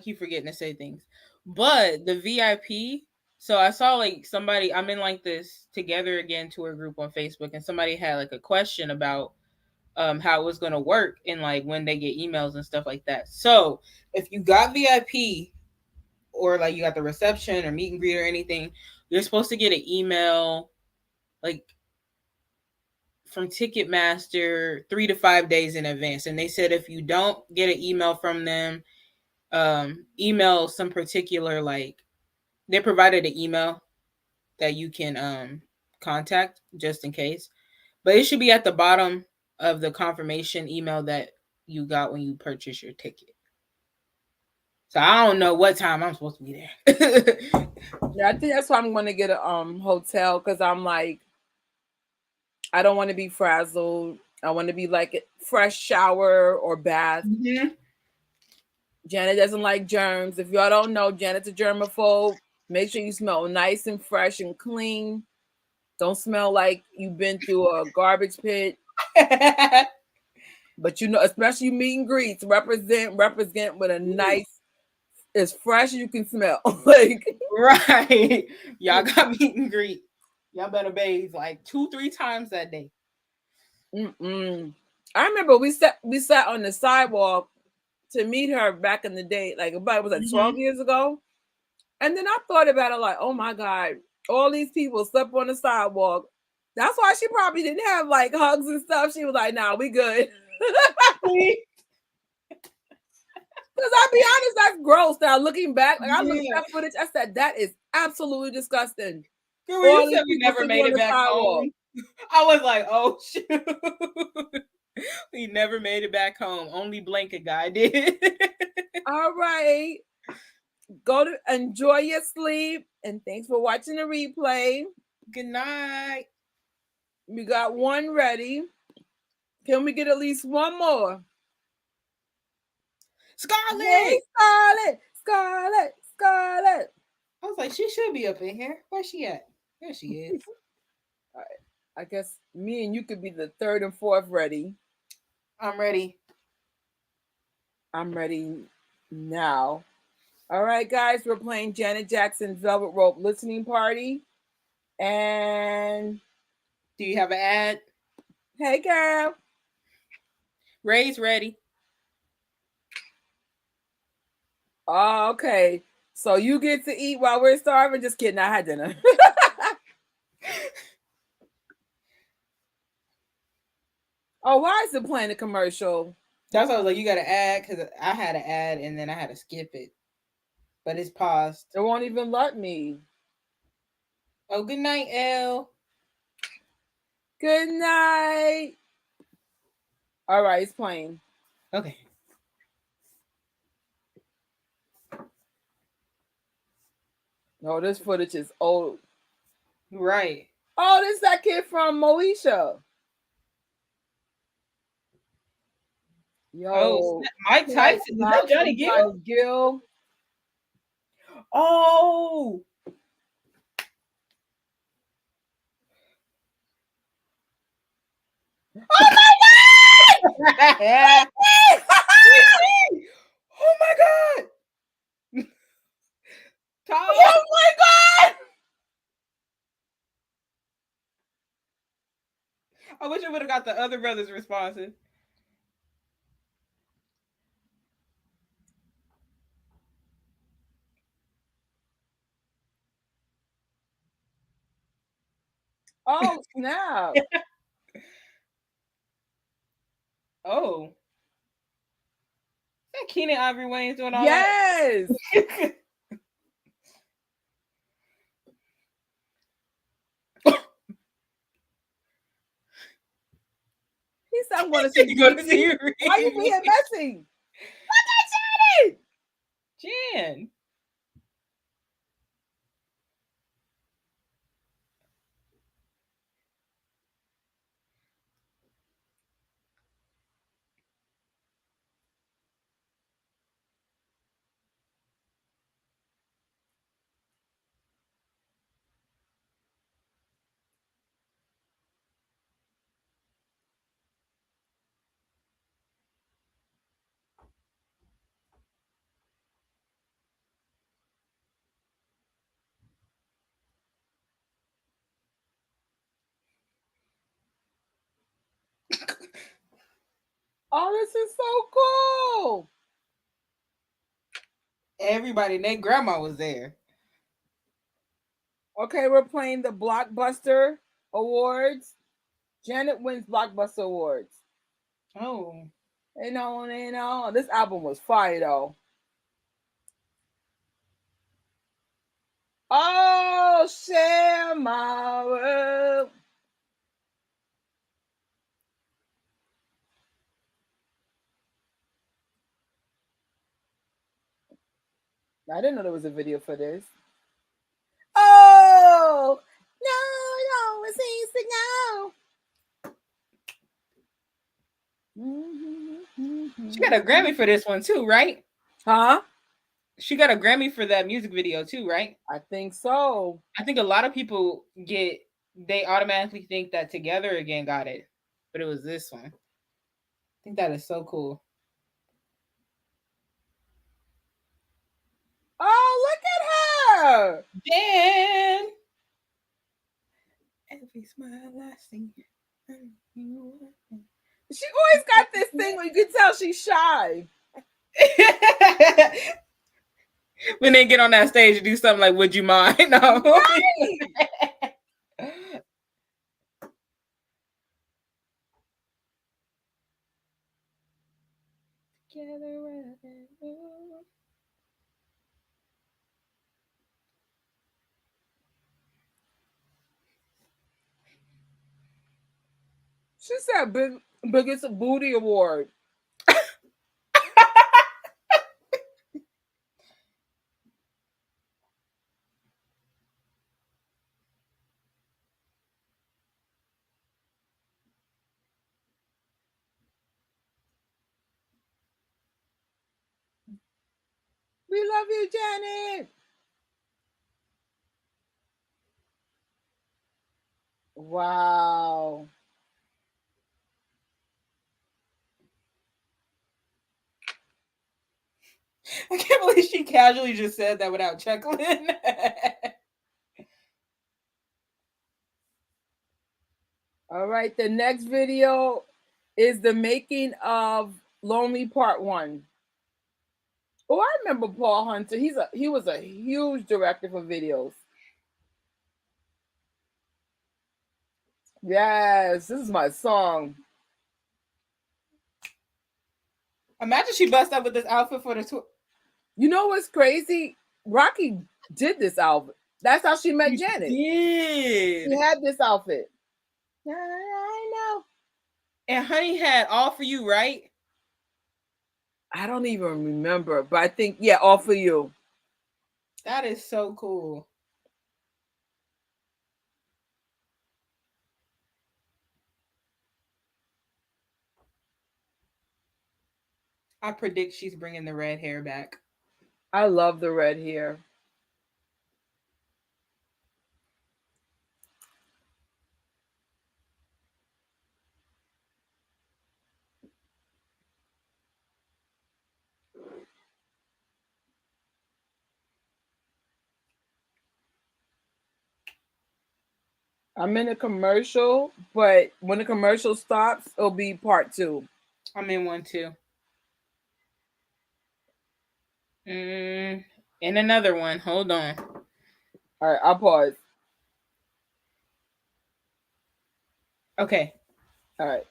keep forgetting to say things. But the VIP, so I saw like somebody, I'm in like this Together Again tour group on Facebook, and somebody had like a question about how it was gonna work and like when they get emails and stuff like that. So if you got VIP or like you got the reception or meet and greet or anything, you're supposed to get an email like from Ticketmaster 3 to 5 days in advance. And they said if you don't get an email from them, email some particular, like, they provided an email that you can contact just in case. But it should be at the bottom of the confirmation email that you got when you purchase your ticket. So I don't know what time I'm supposed to be there. Yeah, I think that's why I'm going to get a hotel, because I'm like, I don't want to be frazzled. I want to be like a fresh shower or bath. Mm-hmm. Janet doesn't like germs. If y'all don't know, Janet's a germaphobe. Make sure you smell nice and fresh and clean. Don't smell like you've been through a garbage pit. But you know, especially meet and greets, represent with a nice, as fresh as you can smell. Like, right. Y'all got meet and greet. Y'all better bathe like 2-3 times that day. I remember we sat on the sidewalk to meet her back in the day, like about it was like 12 years ago. And then I thought about it like, oh my God, all these people slept on the sidewalk. That's why she probably didn't have like hugs and stuff. She was like, nah, we good. Because I'll be honest, that's gross. Now looking back, like I looked at that footage, I said, that is absolutely disgusting. Girl, you said we never made it back home. I was like, oh shoot. We never made it back home. Only Blanket Guy did. All right. Go to enjoy your sleep. And thanks for watching the replay. Good night. We got one ready. Can we get at least one more? Scarlett! Hey, Scarlett! Scarlett! Scarlett! I was like, she should be up in here. Where's she at? There she is. All right. I guess me and you could be the third and fourth ready. I'm ready. I'm ready now. All right, guys, we're playing Janet Jackson's Velvet Rope Listening Party. And do you have an ad? Hey, girl. Ray's ready. Oh, okay. So you get to eat while we're starving? Just kidding. I had dinner. Oh, why is it playing a commercial? That's why I was like, you got to add, because I had an ad and then I had to skip it. But it's paused. It won't even let me. Oh, good night, Elle. Good night. All right, it's playing. Okay. No, this footage is old. Right. Oh, this is that kid from Moesha. Yo, Mike Tyson. Is that Johnny Gill? Oh. Oh my God! Oh my God! Oh my God! I wish I would have got the other brothers' responses. Oh, snap. Oh. Is that Keenan Ivory Wayans doing all that? Yes. He said, I'm going to see you. Why you being messy? Like I said it. Jan. Oh, this is so cool. Everybody, their grandma was there. Okay, we're playing the Blockbuster Awards. Janet wins Blockbuster Awards. Oh. They know. This album was fire though. Oh, share my world. I didn't know there was a video for this. Oh, no, it seems to go. She got a Grammy for this one too, right? Huh? She got a Grammy for that music video too, right? I think so. I think a lot of people they automatically think that Together Again got it, but it was this one. I think that is so cool. Oh, look at her. Jan. Every smile I see. She always got this thing where you can tell she's shy. When they get on that stage and do something like, would you mind? No. Right. She said biggest booty award. We love you, Janet. Wow. I can't believe she casually just said that without chuckling. All right, the next video is the making of Lonely Part 1. Oh, I remember Paul Hunter. He was a huge director for videos. Yes, this is my song. Imagine she bust up with this outfit for the tour. You know what's crazy? Rocky did this outfit. That's how she met Janet. Did. She had this outfit. I know. And Honey had All For You, right? I don't even remember, but I think, yeah, All For You. That is so cool. I predict she's bringing the red hair back. I love the red hair. I'm in a commercial, but when the commercial stops, it'll be part 2. I'm in one too. In another one. Hold on. All right, I'll pause. Okay. All right.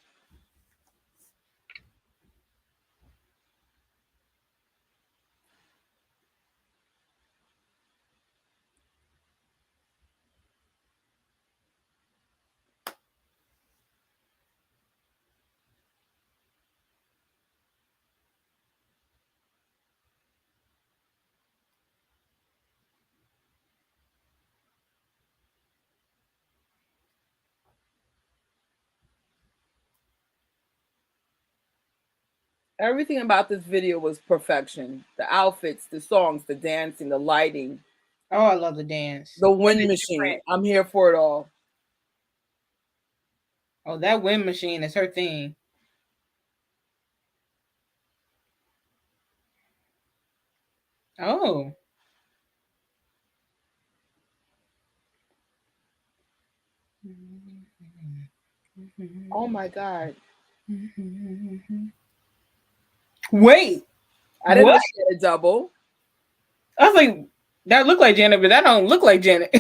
Everything about this video was perfection. The outfits, the songs, the dancing, the lighting. Oh, I love the dance. The wind machine. I'm here for it all. Oh, that wind machine is her thing. Oh. Oh my God. Wait. I didn't know she had a double. I was like, that looked like Janet, but that don't look like Janet.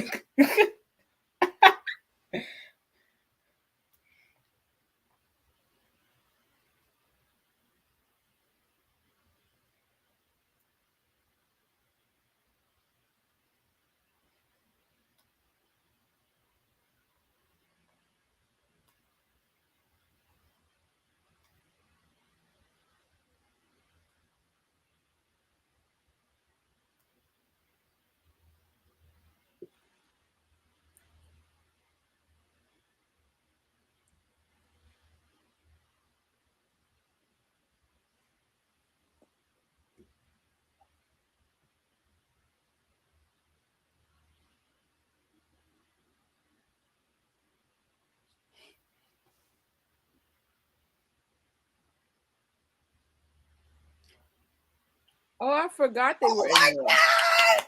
Oh, I forgot they were in there. God!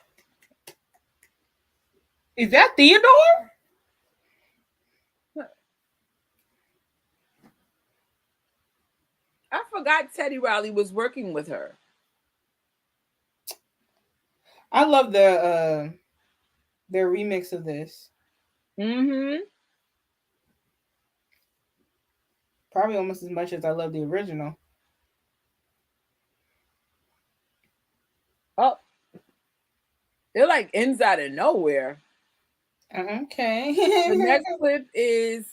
Is that Theodore? I forgot Teddy Riley was working with her. I love their remix of this. Mm-hmm. Probably almost as much as I love the original. Oh, it like ends out of nowhere. Okay. The next clip is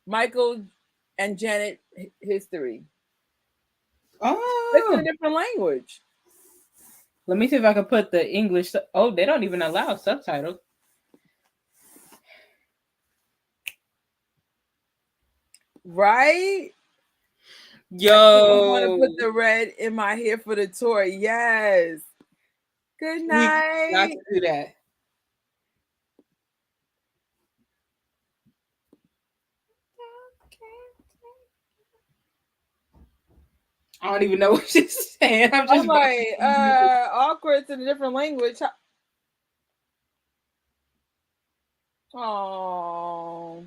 Michael and Janet history. It's in a Oh, different language. let me see if I can put the English. Oh, they don't even allow subtitles. Right? I want to Yo, put the red in my hair for the tour. Yes. Good we got night. to do that. I don't even know what she's saying. I'm just I'm like, awkward. It's in a different language. Oh.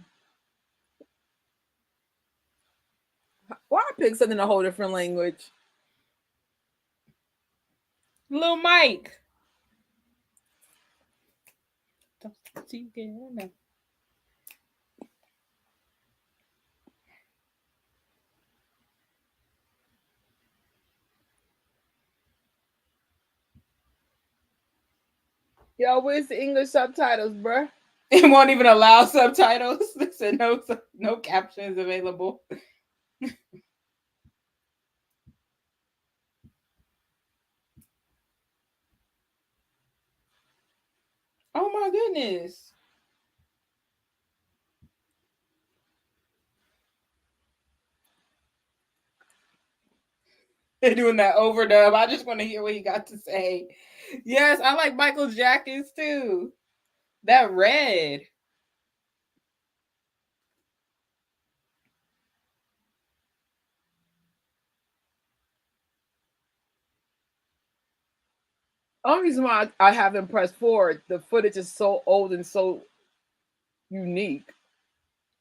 Why I pick something in a whole different language? Little Mike. Yo, where's the English subtitles, bruh? It won't even allow subtitles. They said no captions available. Oh my goodness. They're doing that overdub. I just want to hear what he got to say. Yes, I like Michael's jackets too. That red. Only reason why I haven't pressed forward, the footage is so old and so unique.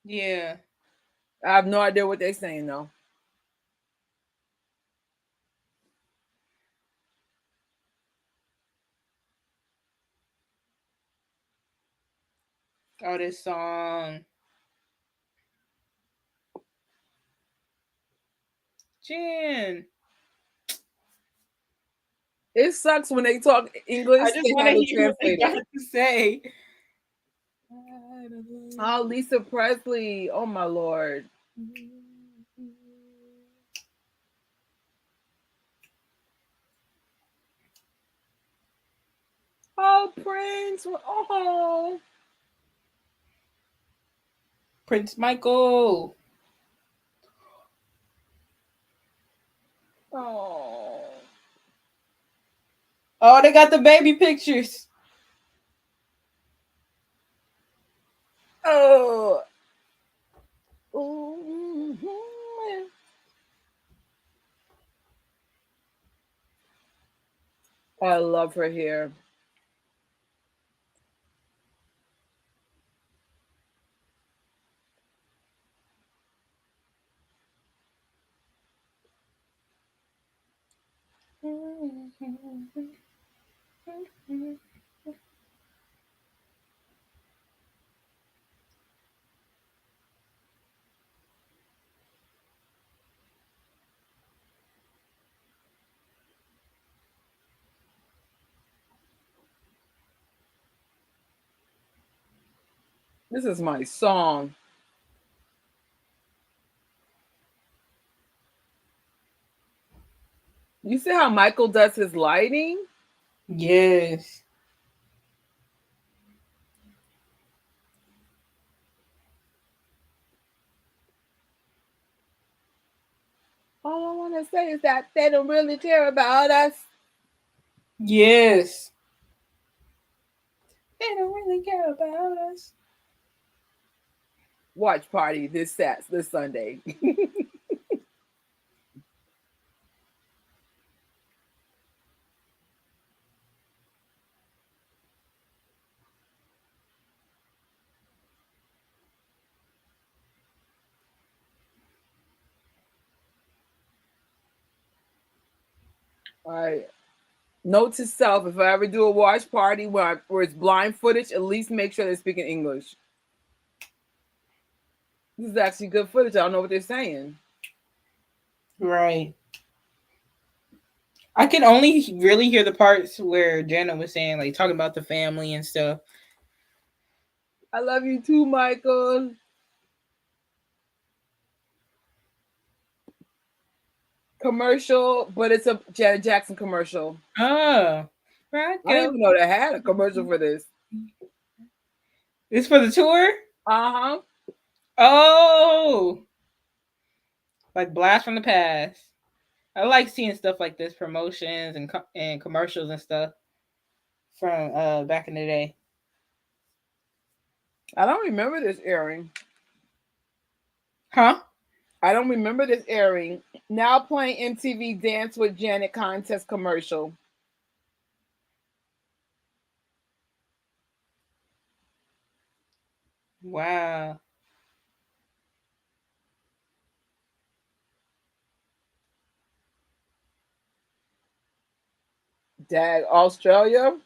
Yeah. I have no idea what they're saying though. Oh, this song. Jen. It sucks when they talk English. I just They want have to a hear what they translator. got to say. Oh, Lisa Presley. Oh my lord. Oh, Prince. Oh. Prince Michael. Oh. Oh, they got the baby pictures. Oh. Mm-hmm. I love her hair. This is my song. You see how Michael does his lighting? Yes. All I want to say is that they don't really care about us. Yes. They don't really care about us. Watch party this Sunday. All right. Note to self: if I ever do a watch party where it's blind footage, at least make sure they're speaking English. This is actually good footage. I don't know what they're saying. Right. I can only really hear the parts where Janet was saying, like, talking about the family and stuff. I love you too, Michael. Commercial, but it's a Janet Jackson commercial. Oh, I didn't even know they had a commercial for this. It's for the tour? Uh-huh. Oh, like Blast from the Past. I like seeing stuff like this, promotions and commercials and stuff from back in the day. I don't remember this airing. Huh? I don't remember this airing. Now playing MTV Dance with Janet contest commercial. Wow. Dag, Australia.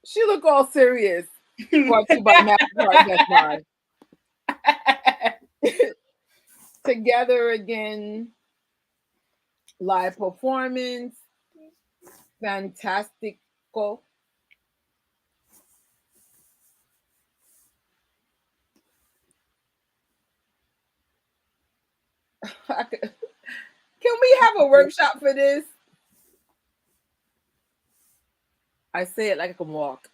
She look all serious. Brought to you by MasterCard Best Buy. Together again. Live performance. Fantastical. Can we have a workshop for this? I say it like I can walk.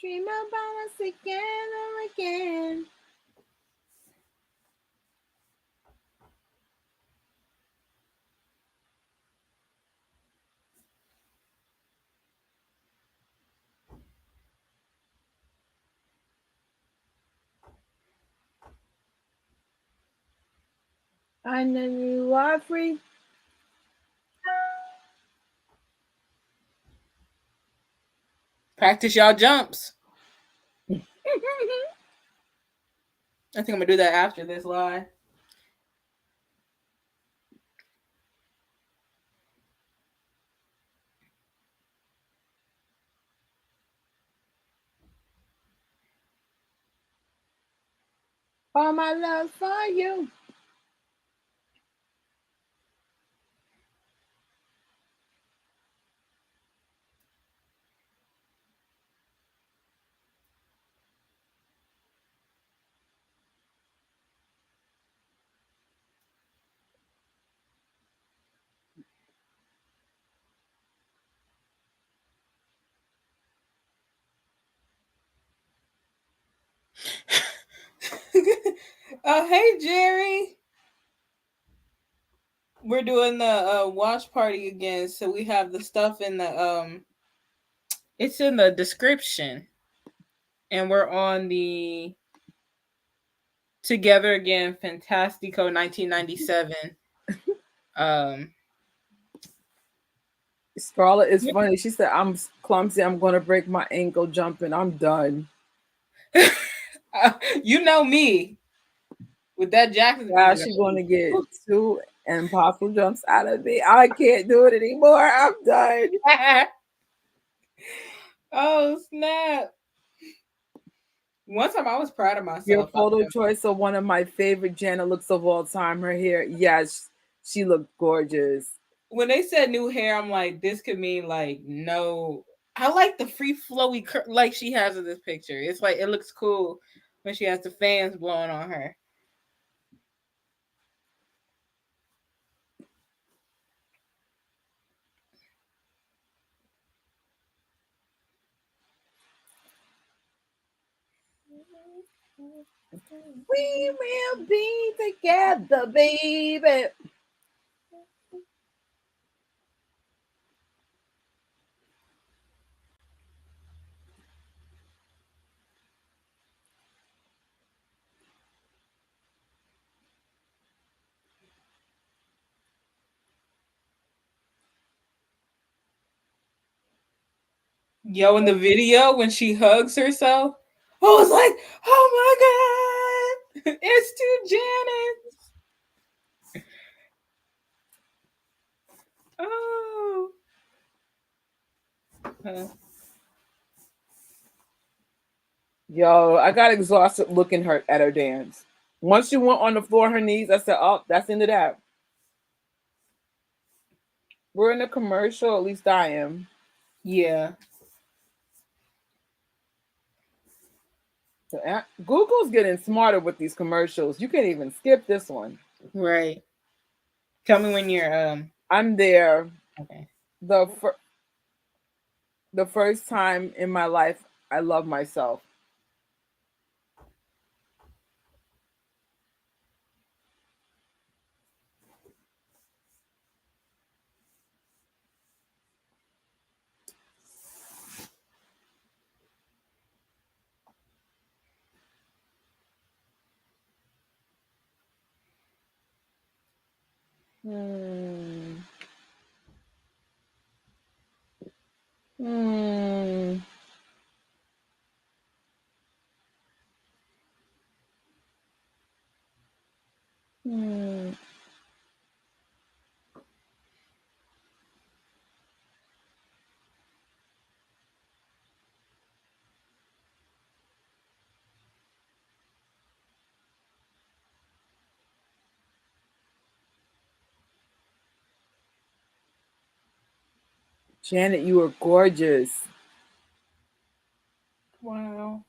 Dream about us again and again. I know you are free. Practice y'all jumps. I think I'm gonna do that after this live. All my love for you. Oh, hey, Jerry. We're doing the watch party again, so we have the stuff in the it's in the description, and we're on the Together Again Fantastico 1997. Scarlett is funny. She said, I'm clumsy. I'm going to break my ankle jumping. I'm done. You know me. With that Jackson. Yeah, she's going to get 2 impossible jumps out of me. I can't do it anymore. I'm done. Oh, snap. One time I was proud of myself. Your photo choice of one of my favorite Janet looks of all time. Her hair. Yes, she looked gorgeous. When they said new hair, I'm like, this could mean like no. I like the free flowy like she has in this picture. It's like it looks cool when she has the fans blowing on her. We will be together, baby. Yo, in the video when she hugs herself, I was like, oh my god, it's two Janets. Oh. Yo, I got exhausted looking her at her dance. Once she went on the floor, her knees, I said, "Oh, that's the end of that." We're in a commercial, at least I am. Yeah. Google's getting smarter with these commercials. You can't even skip this one. Right. Tell me when you're I'm there. Okay. The first time in my life I love myself. Hmm. Hmm. Hmm. Janet, you are gorgeous. Wow.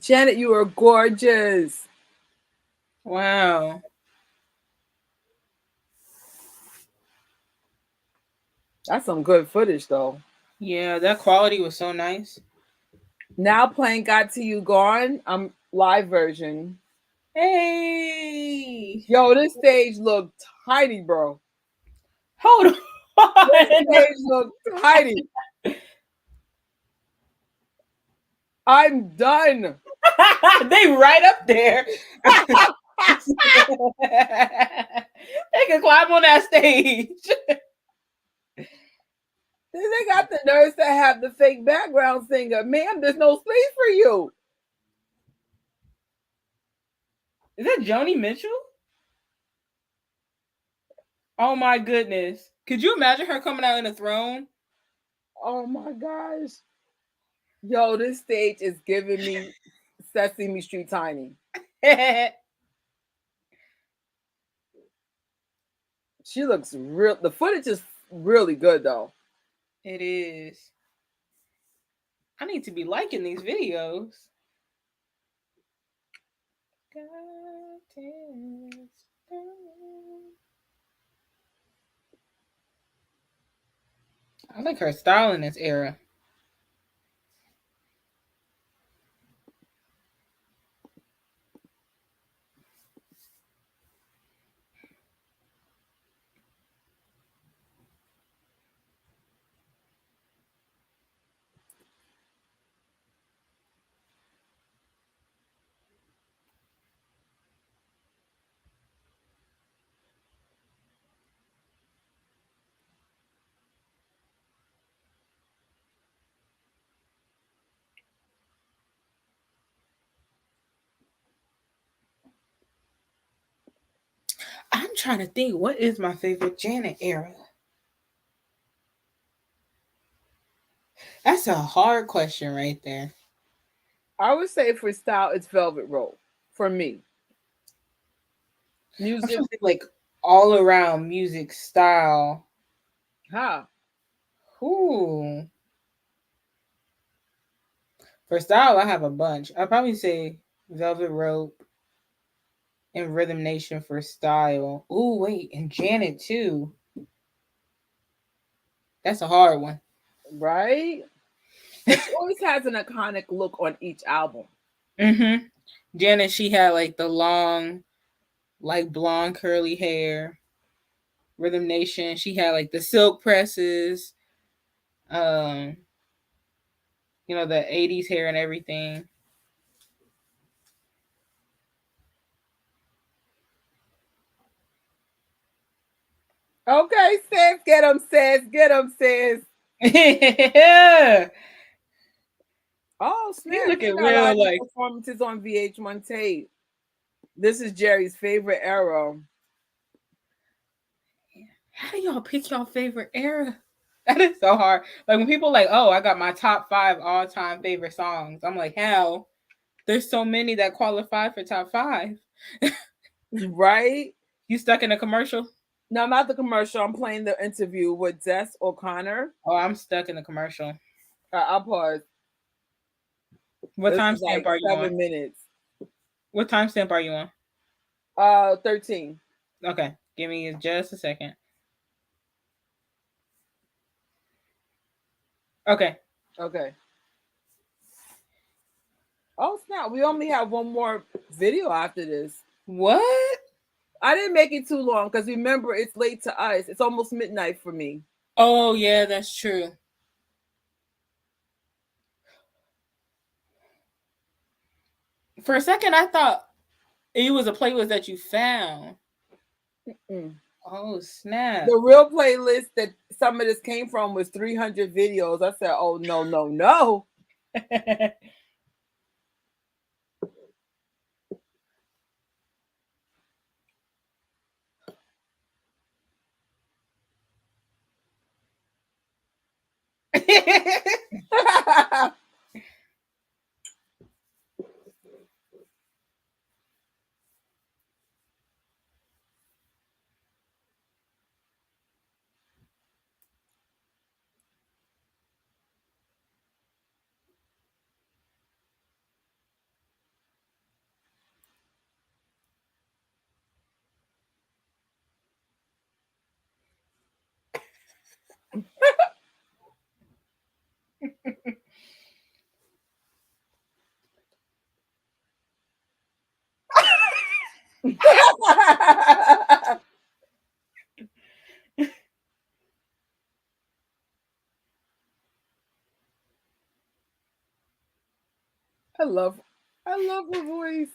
Janet, you are gorgeous. Wow. That's some good footage, though. Yeah, that quality was so nice. Now playing "Got to You Gone," live version. Hey. Yo, this stage looked tiny, bro. Hold on. This stage looked tiny. I'm done. They right up there. They can climb on that stage. Then they got the nerves to have the fake background singer. Ma'am, there's no space for you. Is that Joni Mitchell? Oh my goodness. Could you imagine her coming out in a throne? Oh my gosh. Yo, this stage is giving me Sesame Street tiny. She looks real. The footage is really good, though. It is. I need to be liking these videos. I like her style in this era. I'm trying to think, what is my favorite Janet era? That's a hard question right there. I would say for style, it's Velvet Rope for me. I'm Music, trying to think, like all around music style. huh? Ooh. For style, I have a bunch. I'd probably say Velvet Rope and Rhythm Nation for style. Ooh, wait, and Janet too. That's a hard one. Right? But she always has an iconic look on each album. Mm-hmm. Janet, she had like the long, like blonde curly hair. Rhythm Nation, she had like the silk presses. Um, the 80s hair and everything. Okay, sis, get them, sis, get them, sis. Yeah. Oh snap! You They looking got a lot real of like performances on VH1 tape. This is Jerry's favorite era. how do y'all pick your favorite era? That is so hard. Like when people like, oh, I got my top 5 all-time favorite songs. I'm like, how? There's so many that qualify for top 5. Right? You stuck in a commercial? No, not the commercial. I'm playing the interview with Des O'Connor. Oh, I'm stuck in the commercial. I'll pause. What This is timestamp like are you 7 minutes. What timestamp are you on? 13. Okay, give me just a second. Okay. Okay. Oh snap! We only have one more video after this. What? I didn't make it too long because remember it's late to us. It's almost midnight for me. Oh yeah, that's true. For a second, I thought it was a playlist that you found. Mm. Oh snap! The real playlist that some of this came from was 300 videos. I said, "Oh no, no, no!" I love her voice.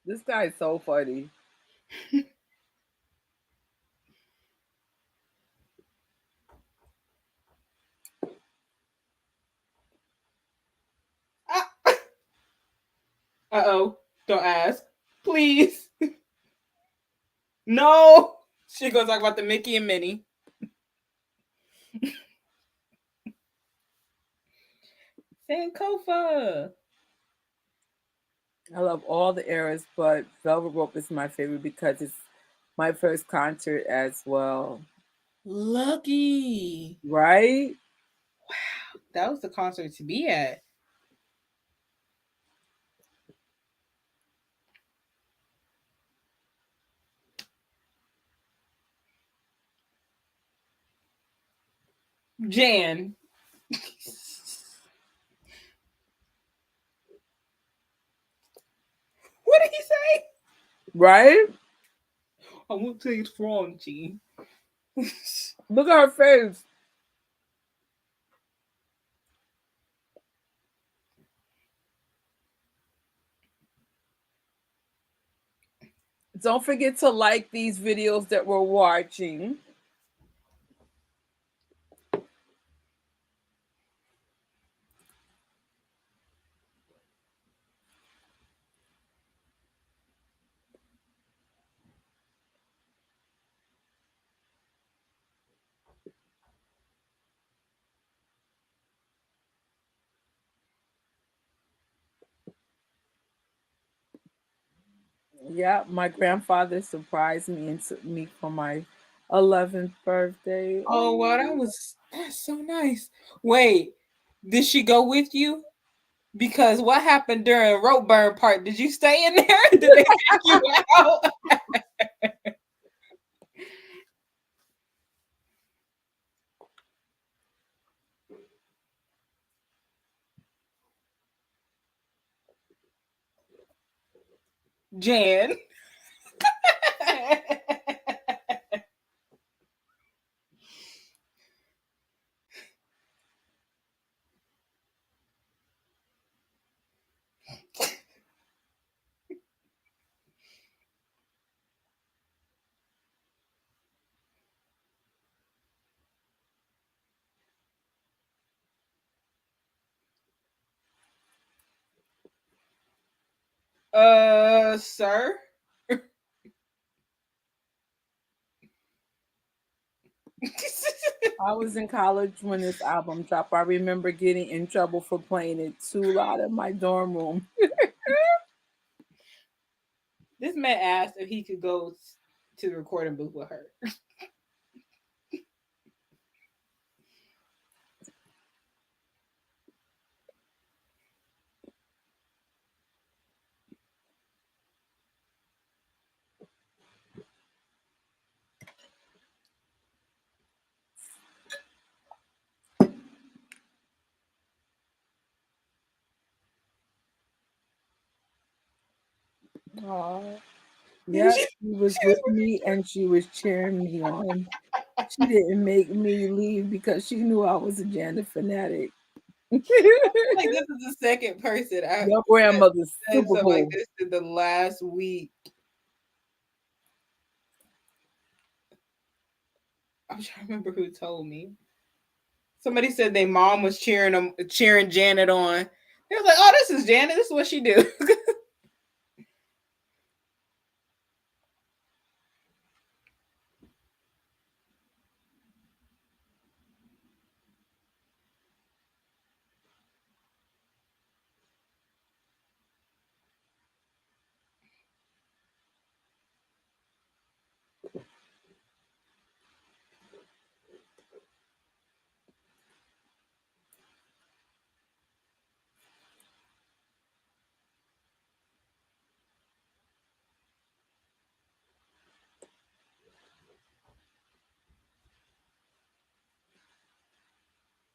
This guy is so funny. Uh-oh. Don't ask. Please. No. She gonna talk about the Mickey and Minnie. Sankofa. I love all the eras, but Velvet Rope is my favorite because it's my first concert as well. Lucky. Right? Wow. That was the concert to be at. Jan. What did he say? Right? I won't say it's wrong, G. Look at her face. Don't forget to like these videos that we're watching. Yeah, my grandfather surprised me and took me for my 11th birthday. Oh wow, that's so nice. Wait, did she go with you? Because what happened during rope burn part? Did you stay in there? Did they take you out? Jan. Sir. I was in college when this album dropped. I remember getting in trouble for playing it too loud in my dorm room. This man asked if he could go to the recording booth with her. Aww. Yeah, she was with me and she was cheering me on. She didn't make me leave because she knew I was a Janet fanatic. Like this is the second person Your grandmother's said super something cool. like this in the last week. I'm trying to remember who told me. Somebody said their mom was cheering Janet on. They was like, "Oh, this is Janet. This is what she do."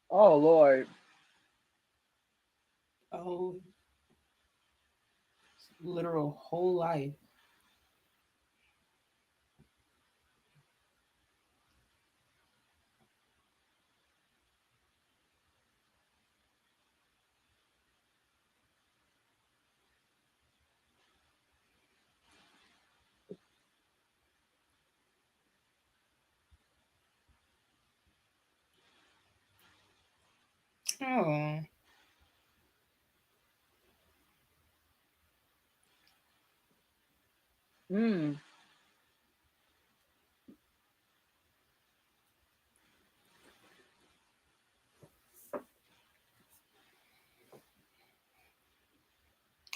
Oh Lord. Oh, literal whole life. Oh. Mm.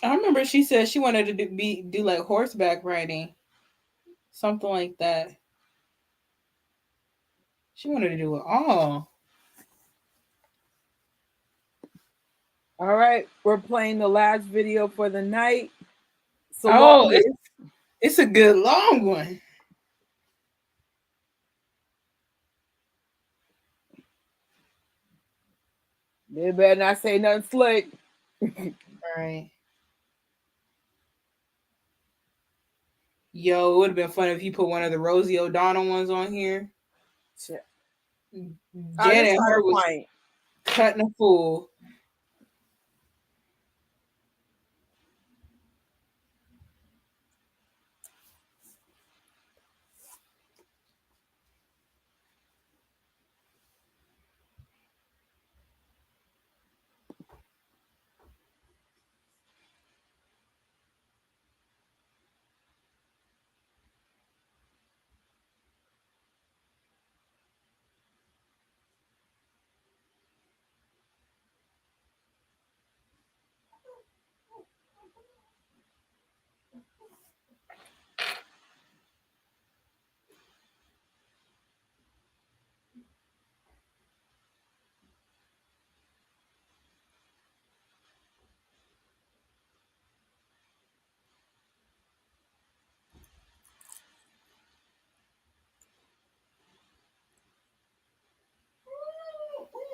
I remember she said she wanted to do like horseback riding, something like that. She wanted to do it all. All right, we're playing the last video for the night. Oh, it's a good long one. They better not say nothing slick. Right. Yo, it would have been fun if you put one of the Rosie O'Donnell ones on here. Janet and her was cutting a fool.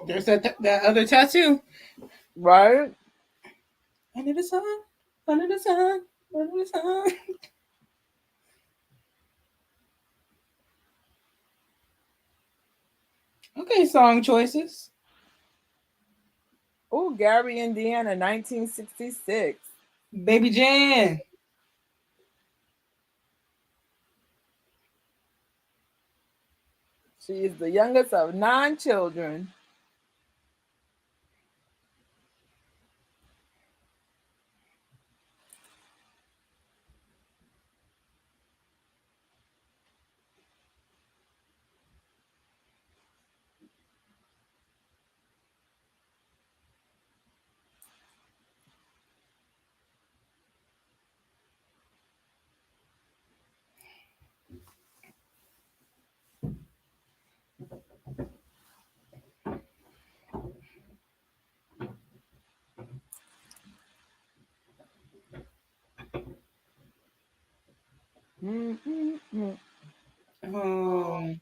There's that other tattoo. Right? Under the sun, under the sun, under the sun. Okay, song choices. Oh, Gary, Indiana, 1966. Baby Jan. She is the youngest of 9 children. Mm-hmm. Oh.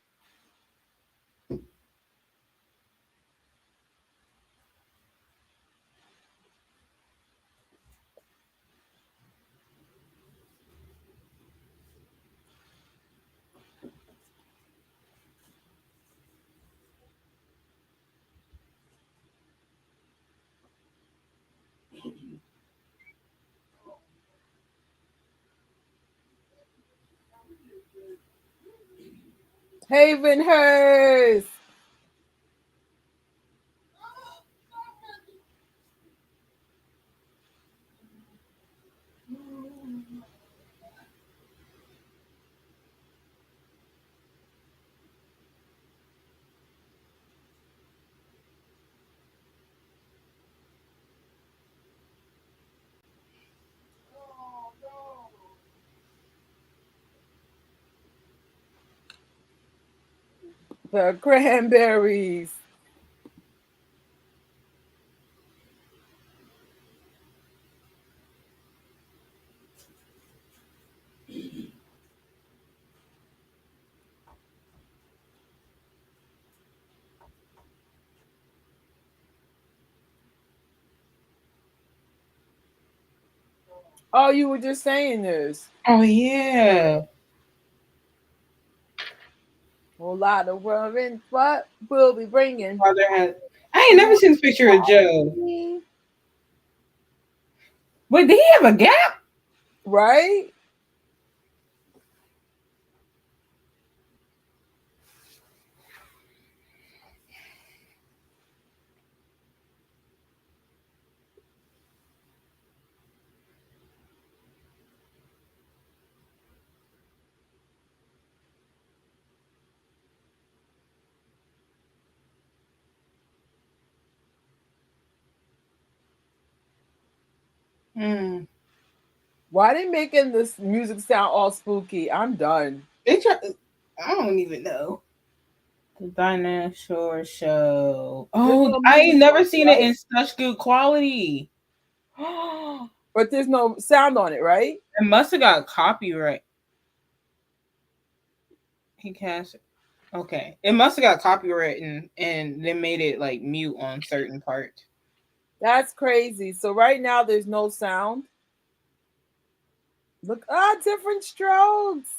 Havenhurst. The Cranberries. Oh, you were just saying this. Oh yeah. Whole lot of worrying. What we'll be bringing. Father had. I ain't never seen this picture of Joe. Wait, did he have a gap? Right? Hmm. Why they making this music sound all spooky? I'm done. They try. I don't even know. The dinosaur show. There's Oh, no I ain't music, never seen it right? in such good quality. But there's no sound on it, right? It must have got copyright. He cast. Okay, it must have got copyright and they made it like mute on certain parts. That's crazy. So right now there's no sound. Look, different strokes.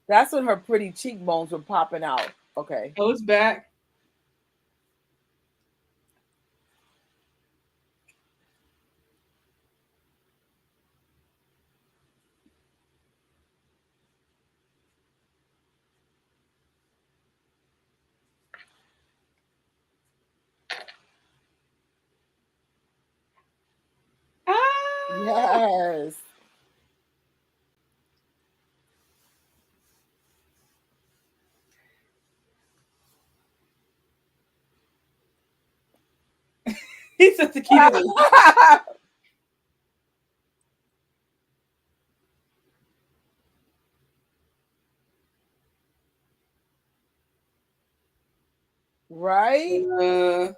That's when her pretty cheekbones were popping out. Okay. Oh, it's back. Yes. He's a tequila. Right?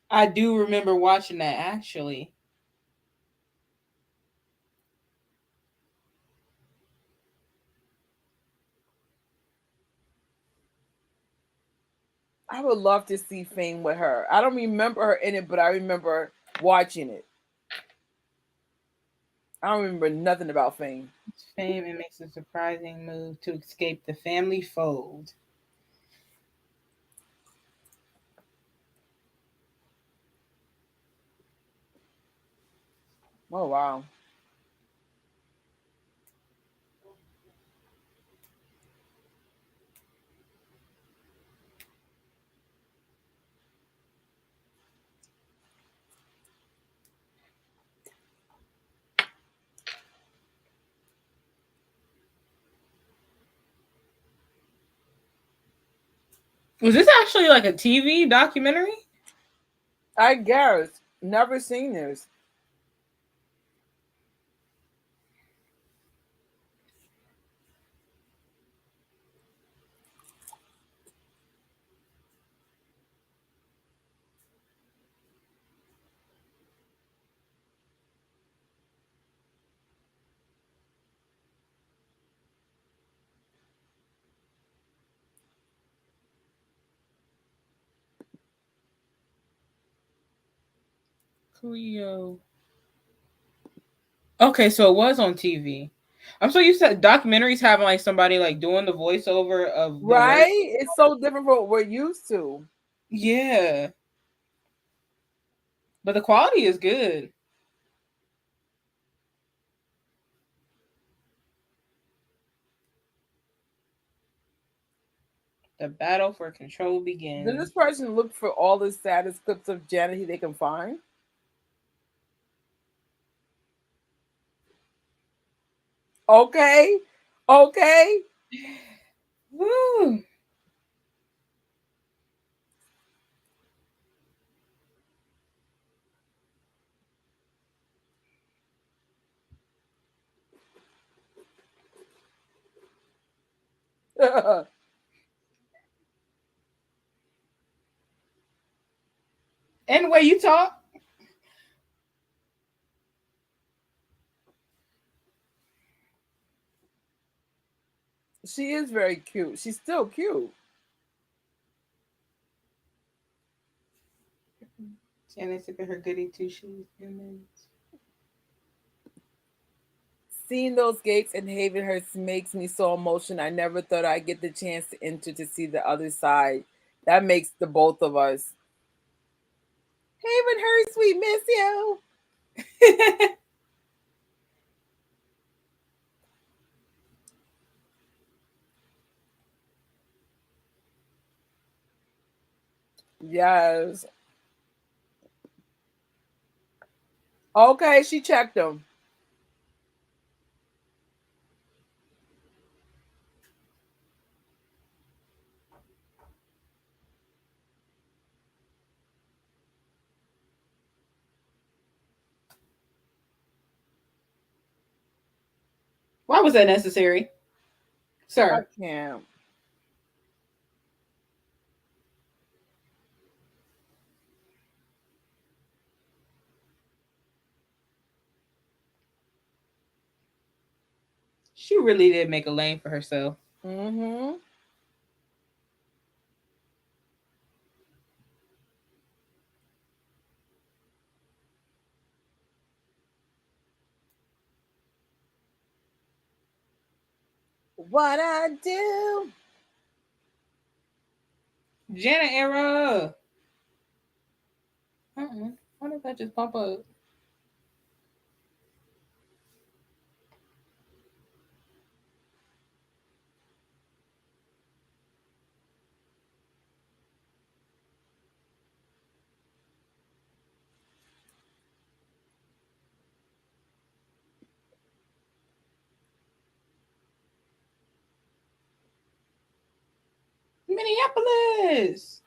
I do remember watching that actually. I would love to see Fame with her. I don't remember her in it, but I remember watching it. I don't remember nothing about Fame. Fame and makes a surprising move to escape the family fold. Oh wow. Was this actually like a TV documentary? I guess. Never seen this. Cleo. Okay, so it was on TV. I'm so used to documentaries having like somebody like doing the voiceover of the work. Right? It's so different from what we're used to. Yeah. But the quality is good. The battle for control begins. Did this person look for all the saddest clips of Janet they can find? Okay. Okay. Woo. And way you talk. She is very cute. She's still cute. Janet sipping her goody two shoes. Seeing those gates in Havenhurst makes me so emotional. I never thought I'd get the chance to enter to see the other side. That makes the both of us. Havenhurst, we miss you. Yes. Okay, she checked them. Why was that necessary? Sir. I can't. She really did make a lane for herself. Mm-hmm. What I do? Janet era. Why did that just pop up? Minneapolis.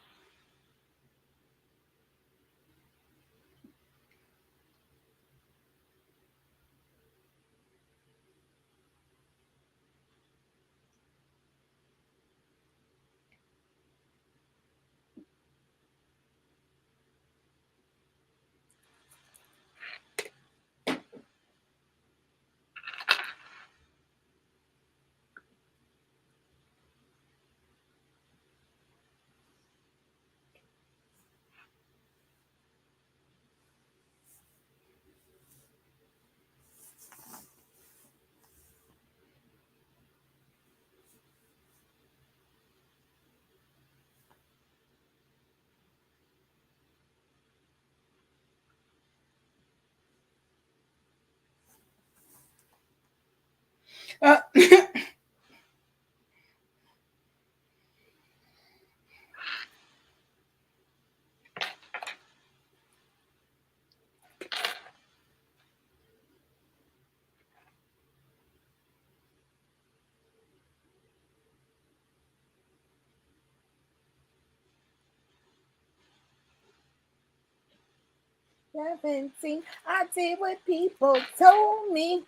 17. I did what people told me.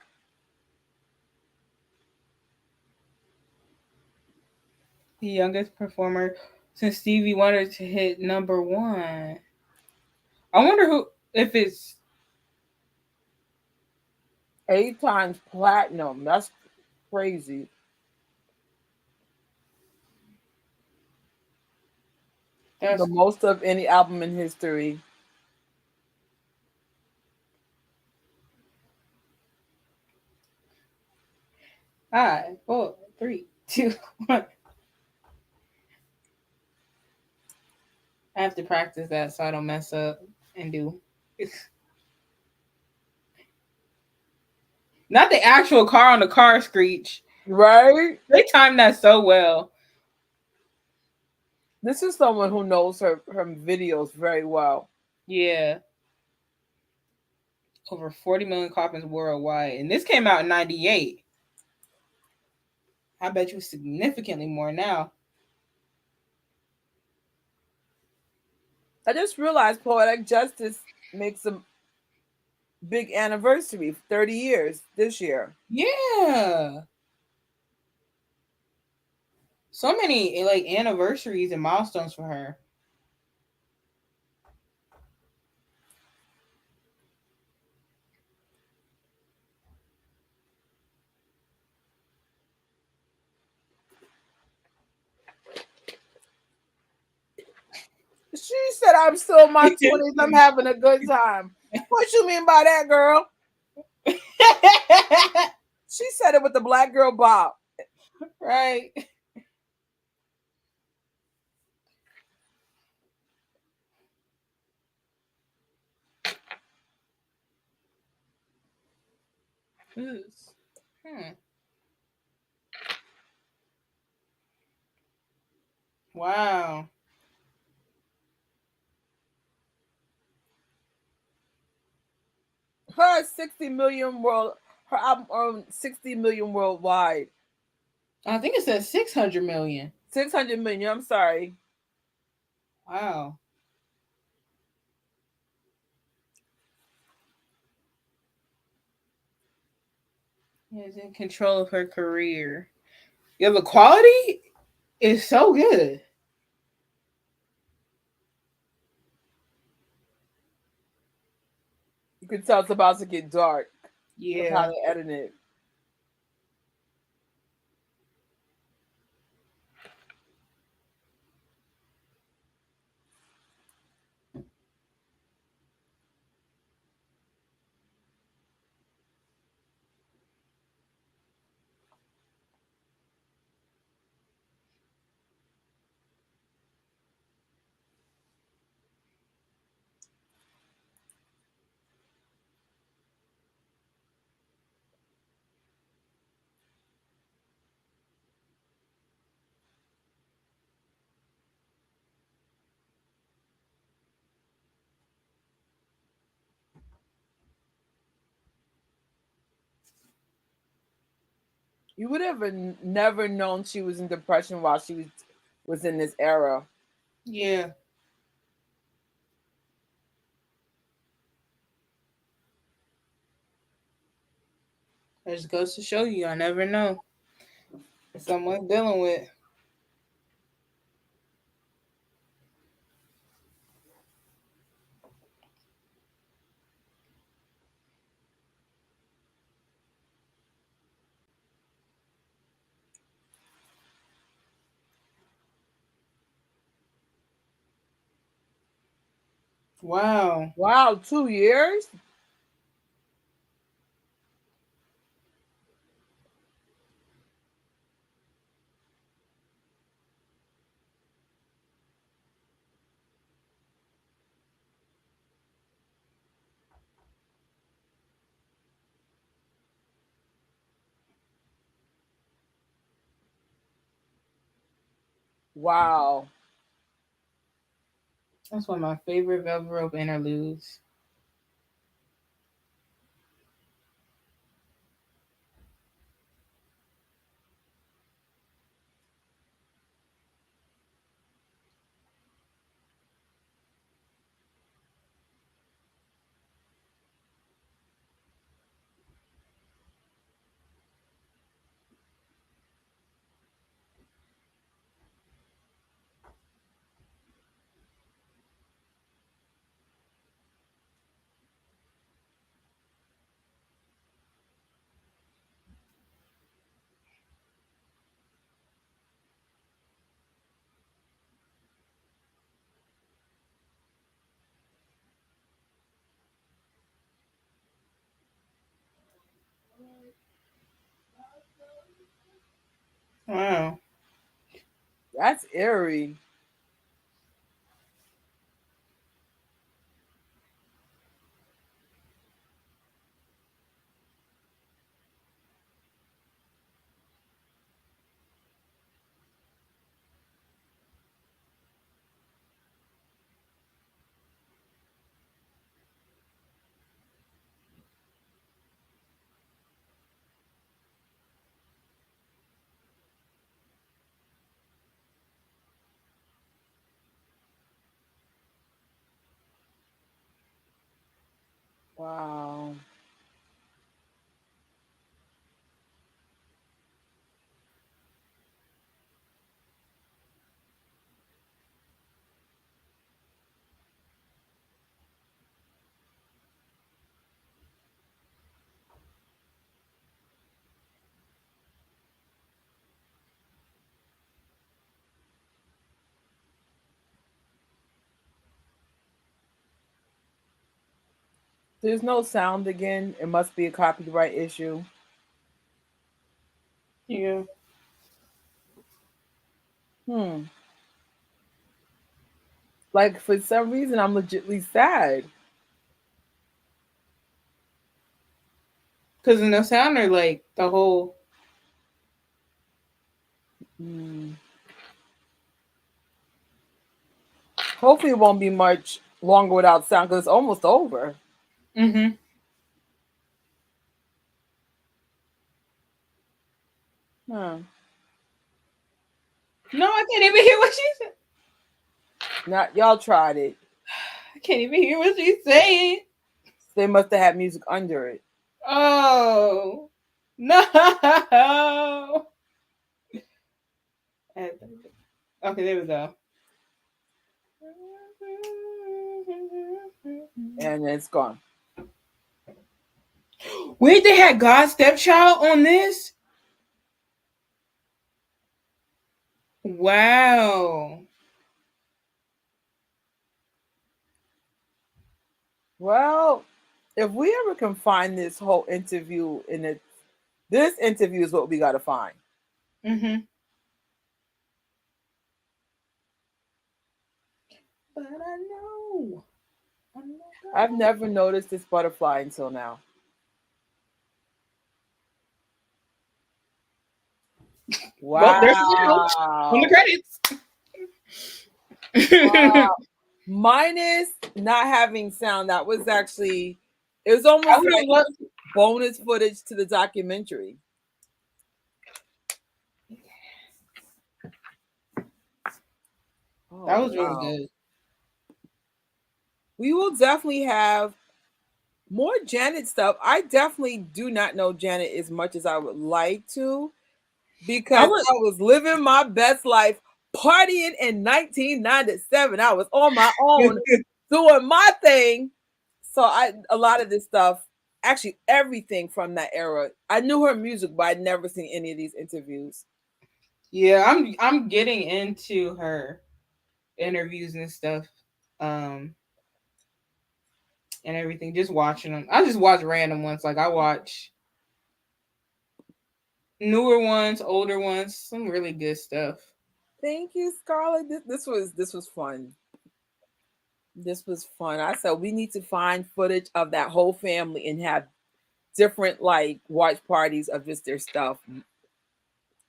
The youngest performer since Stevie Wonder to hit #1. I wonder who, if it's 8 times platinum. That's crazy. that's The most of any album in history. 5, 4, 3, 2, 1. I have to practice that so I don't mess up and do. Not the actual car on the car screech. Right? They timed that so well. This is someone who knows her videos very well. Yeah. Over 40 million copies worldwide. And this came out in 98. I bet you significantly more now. I just realized Poetic Justice makes a big anniversary, 30 years this year. Yeah. So many like anniversaries and milestones for her. She said, I'm still in my 20s. I'm having a good time. What you mean by that, girl? She said it with the black girl bop. Right. Wow. Her 60 million world, her album earned 60 million worldwide. I think it says 600 million. 600 million, I'm sorry. Wow. Is in control of her career. Yeah, the quality is so good. You can tell it's about to get dark. Yeah. With how they edit it. You would have never known she was in depression while she was in this era. Yeah. That just goes to show you, I never know. Someone dealing with. Wow. Wow, 2 years? Wow. That's one of my favorite Velvet Rope interludes. Wow. That's eerie. Wow. There's no sound again. It must be a copyright issue. Yeah. Hmm. Like for some reason, I'm legitly sad. Because in the sound or like the whole. Hmm. Hopefully, it won't be much longer without sound because it's almost over. Mm-hmm. Huh. No, I can't even hear what she said. Not y'all tried it. I can't even hear what she's saying. They must have had music under it. Oh no. Okay, there we go. And it's gone. Wait, they had God's Stepchild on this? Wow. Well, if we ever can find this whole interview in it, this interview is what we got to find. Mm-hmm. But I know. I've never noticed this butterfly until now. Well, there's the Wow. on the credits. Wow. Minus not having sound, that was actually, it was almost like bonus footage to the documentary. That Oh, was really wow. good. We will definitely have more Janet stuff. I definitely do not know Janet as much as I would like to because I was living my best life partying in 1997. I was on my own doing my thing. So a lot of this stuff, actually everything from that era, I knew her music, but I'd never seen any of these interviews. Yeah, I'm getting into her interviews and stuff. And everything. Just watching them. I just watch random ones. Like I watch newer ones, older ones, some really good stuff. Thank you, Scarlett. This was fun. This was fun. I said we need to find footage of that whole family and have different like watch parties of just their stuff.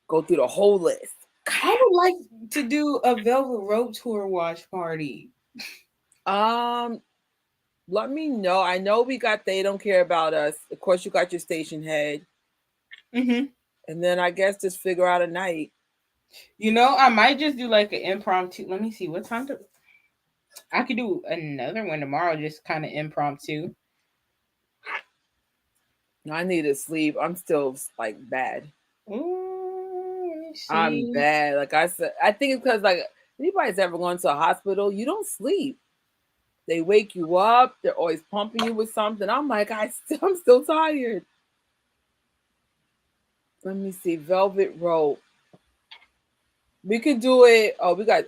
Go through the whole list. I would like to do a Velvet Rope tour watch party. Let me know. I know we got They Don't Care About Us. Of course, you got your station head. Mm-hmm. And then I guess just figure out a night. You know, I might just do like an impromptu. Let me see what time to. I could do another one tomorrow, just kind of impromptu. I need to sleep. I'm still like bad. Ooh, I'm bad. Like I said, I think it's because like anybody's ever gone to a hospital, you don't sleep. They wake you up. They're always pumping you with something. I'm like, I'm still tired. Let me see. Velvet Rope. We could do it. Oh, we got.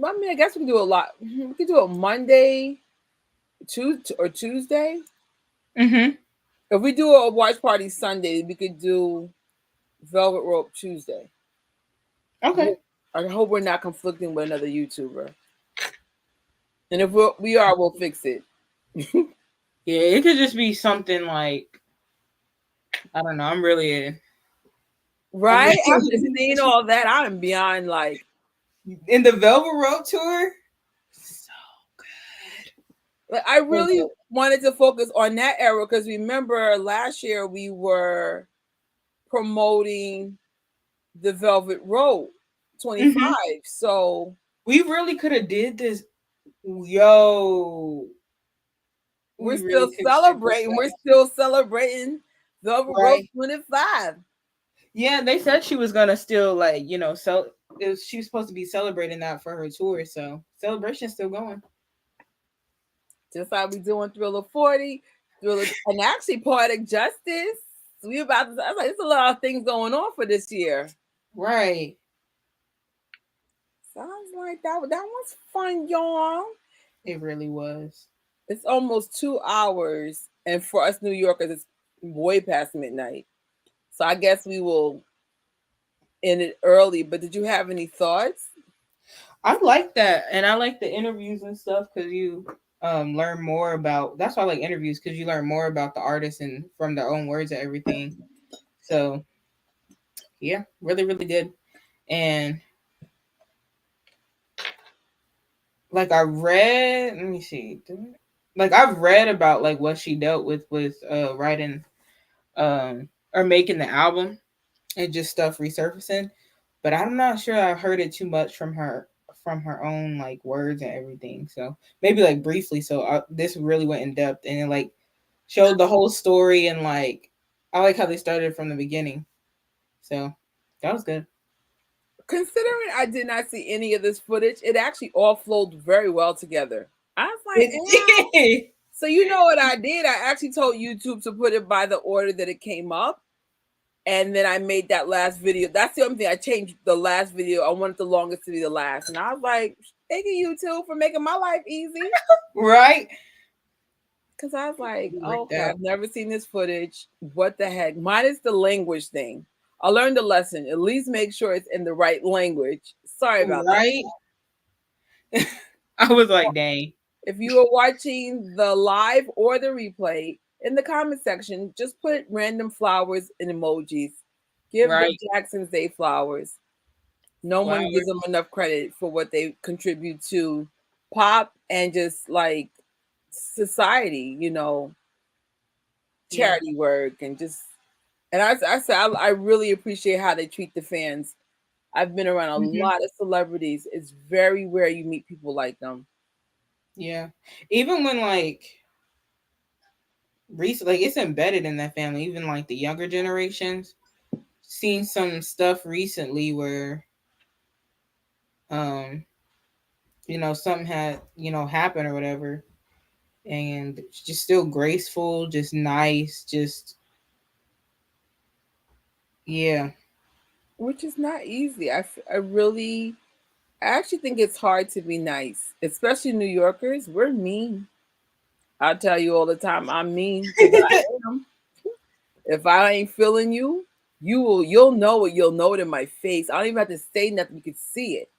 I mean, I guess we can do a lot. We could do it Monday, Tuesday. Mm-hmm. If we do a watch party Sunday, we could do Velvet Rope Tuesday. Okay. I hope we're not conflicting with another YouTuber. And if we are, we'll fix it. Yeah, it could just be something like, I don't know. I'm really right after seeing all that. I'm beyond like in the Velvet Rope tour. So good. I really wanted to focus on that era because remember last year we were promoting the Velvet Rope 25. Mm-hmm. So we really could have did this. Yo, we're still celebrating. We're still celebrating Velvet Rope 25. Yeah, they said she was gonna still like, you know, she was supposed to be celebrating that for her tour, so celebration's still going. Just like we doing Thriller 40, and actually Poetic Justice. We about to. I was like, there's a lot of things going on for this year. Right. Sounds like that was fun, y'all. It really was. It's almost 2 hours, and for us New Yorkers, it's way past midnight. So I guess we will end it early. But did you have any thoughts? I like that, and I like the interviews and stuff because you learn more about. That's why I like interviews because you learn more about the artists and from their own words and everything. So yeah, really, really good. And like I read, let me see. Like I've read about like what she dealt with writing or making the album and just stuff resurfacing, but I'm not sure I've heard it too much from her own like words and everything. So maybe like briefly. So this really went in depth and it like showed the whole story and like I like how they started from the beginning. So that was good. Considering I did not see any of this footage, it actually all flowed very well together. I was like, so you know what I did? I actually told YouTube to put it by the order that it came up. And then I made that last video. That's the only thing I changed. The last video, I wanted the longest to be the last. And I was like, thank you, YouTube, for making my life easy. Right? Because I was like, okay, I've never seen this footage. What the heck? Minus the language thing. I learned a lesson. At least make sure it's in the right language. Sorry about that. I was like, dang. If you are watching the live or the replay, in the comment section, just put random flowers and emojis. Give the Jacksons Day flowers. No one gives them enough credit for what they contribute to pop and just like society, you know, charity work and just. And I said I really appreciate how they treat the fans. I've been around a lot of celebrities. It's very rare you meet people like them. Yeah, even when like recently, like it's embedded in that family. Even like the younger generations, seen some stuff recently where, you know, something had happened or whatever, and just still graceful, just nice, just yeah. Which is not easy. I actually think it's hard to be nice, especially New Yorkers. We're mean. I tell you all the time, I'm mean. I am. If I ain't feeling you, you'll know it. You'll know it in my face. I don't even have to say nothing. You can see it.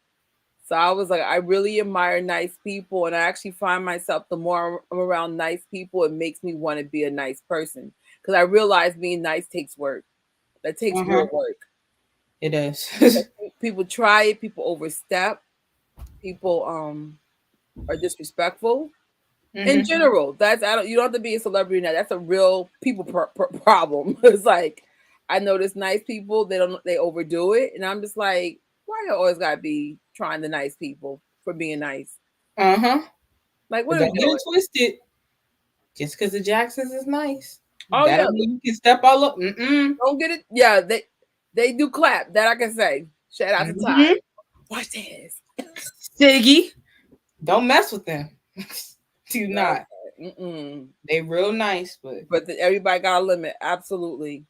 So I was like, I really admire nice people, and I actually find myself the more I'm around nice people, it makes me want to be a nice person because I realize being nice takes work. That takes real work. It does. People try it. People overstep. People are disrespectful. In general, you don't have to be a celebrity now. That's a real people problem. It's like I notice nice people they overdo it, and I'm just like, why you always gotta be trying the nice people for being nice? Like what? Don't get it twisted. Just because the Jacksons is nice, that mean you can step all up. Don't get it. Yeah, they do clap. That I can say. Shout out to Ty. Watch this, Siggy. Don't mess with them. Do not. They real nice, but everybody got a limit. Absolutely.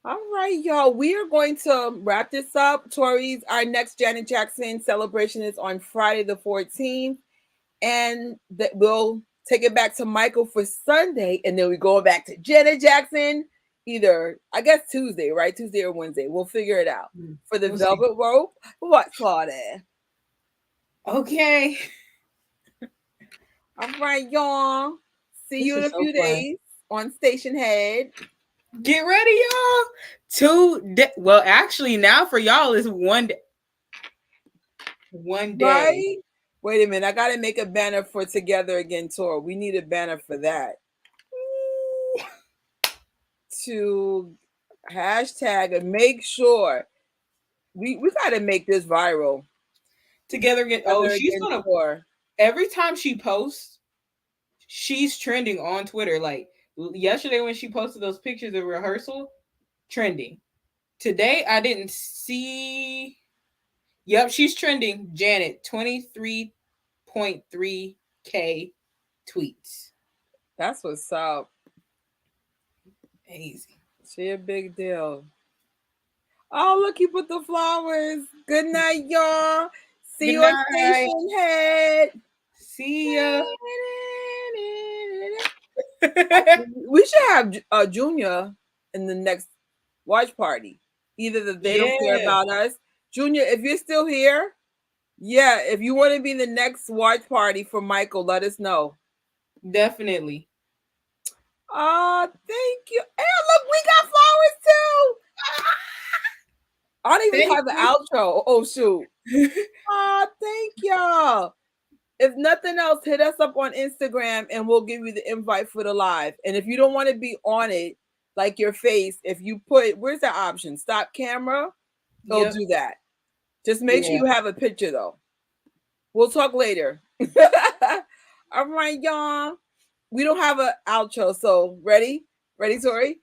All right, y'all. We are going to wrap this up. Tori's our next Janet Jackson celebration is on Friday the 14th, and that we'll take it back to Michael for Sunday, and then we go back to Janet Jackson either, I guess Tuesday, right? Tuesday or Wednesday. We'll figure it out. For the We'll see. velvet rope, what, Claudette? Okay. All right, y'all. See This you in is a so few fun. days on Station Head. Get ready, y'all. Well, actually, now for y'all is one day. One day. Right? Wait a minute. I got to make a banner for Together Again Tour. We need a banner for that. To hashtag and make sure we got to make this viral. Together Again. Oh, she's Again gonna. Tour. Every time she posts, she's trending on Twitter. Like yesterday when she posted those pictures of rehearsal, trending. Today I didn't see. Yep, she's trending. Janet, 23.3K tweets. That's what's up. Easy. She a big deal. Oh, look, you put the flowers. Good night, y'all. See you on Station Head. See ya. We should have Junior in the next watch party. Either that they don't care about us. Junior, if you're still here, yeah, if you want to be the next watch party for Michael, let us know. Definitely. Thank you. Hey, look, we got flowers too. I don't even have an outro. Oh, shoot. Thank y'all. If nothing else, hit us up on Instagram and we'll give you the invite for the live. And if you don't want to be on it, like your face, if you put, where's the option? Stop camera. It'll do that. Just make sure you have a picture though. We'll talk later. All right, y'all. We don't have an outro, so ready? Ready, Tori?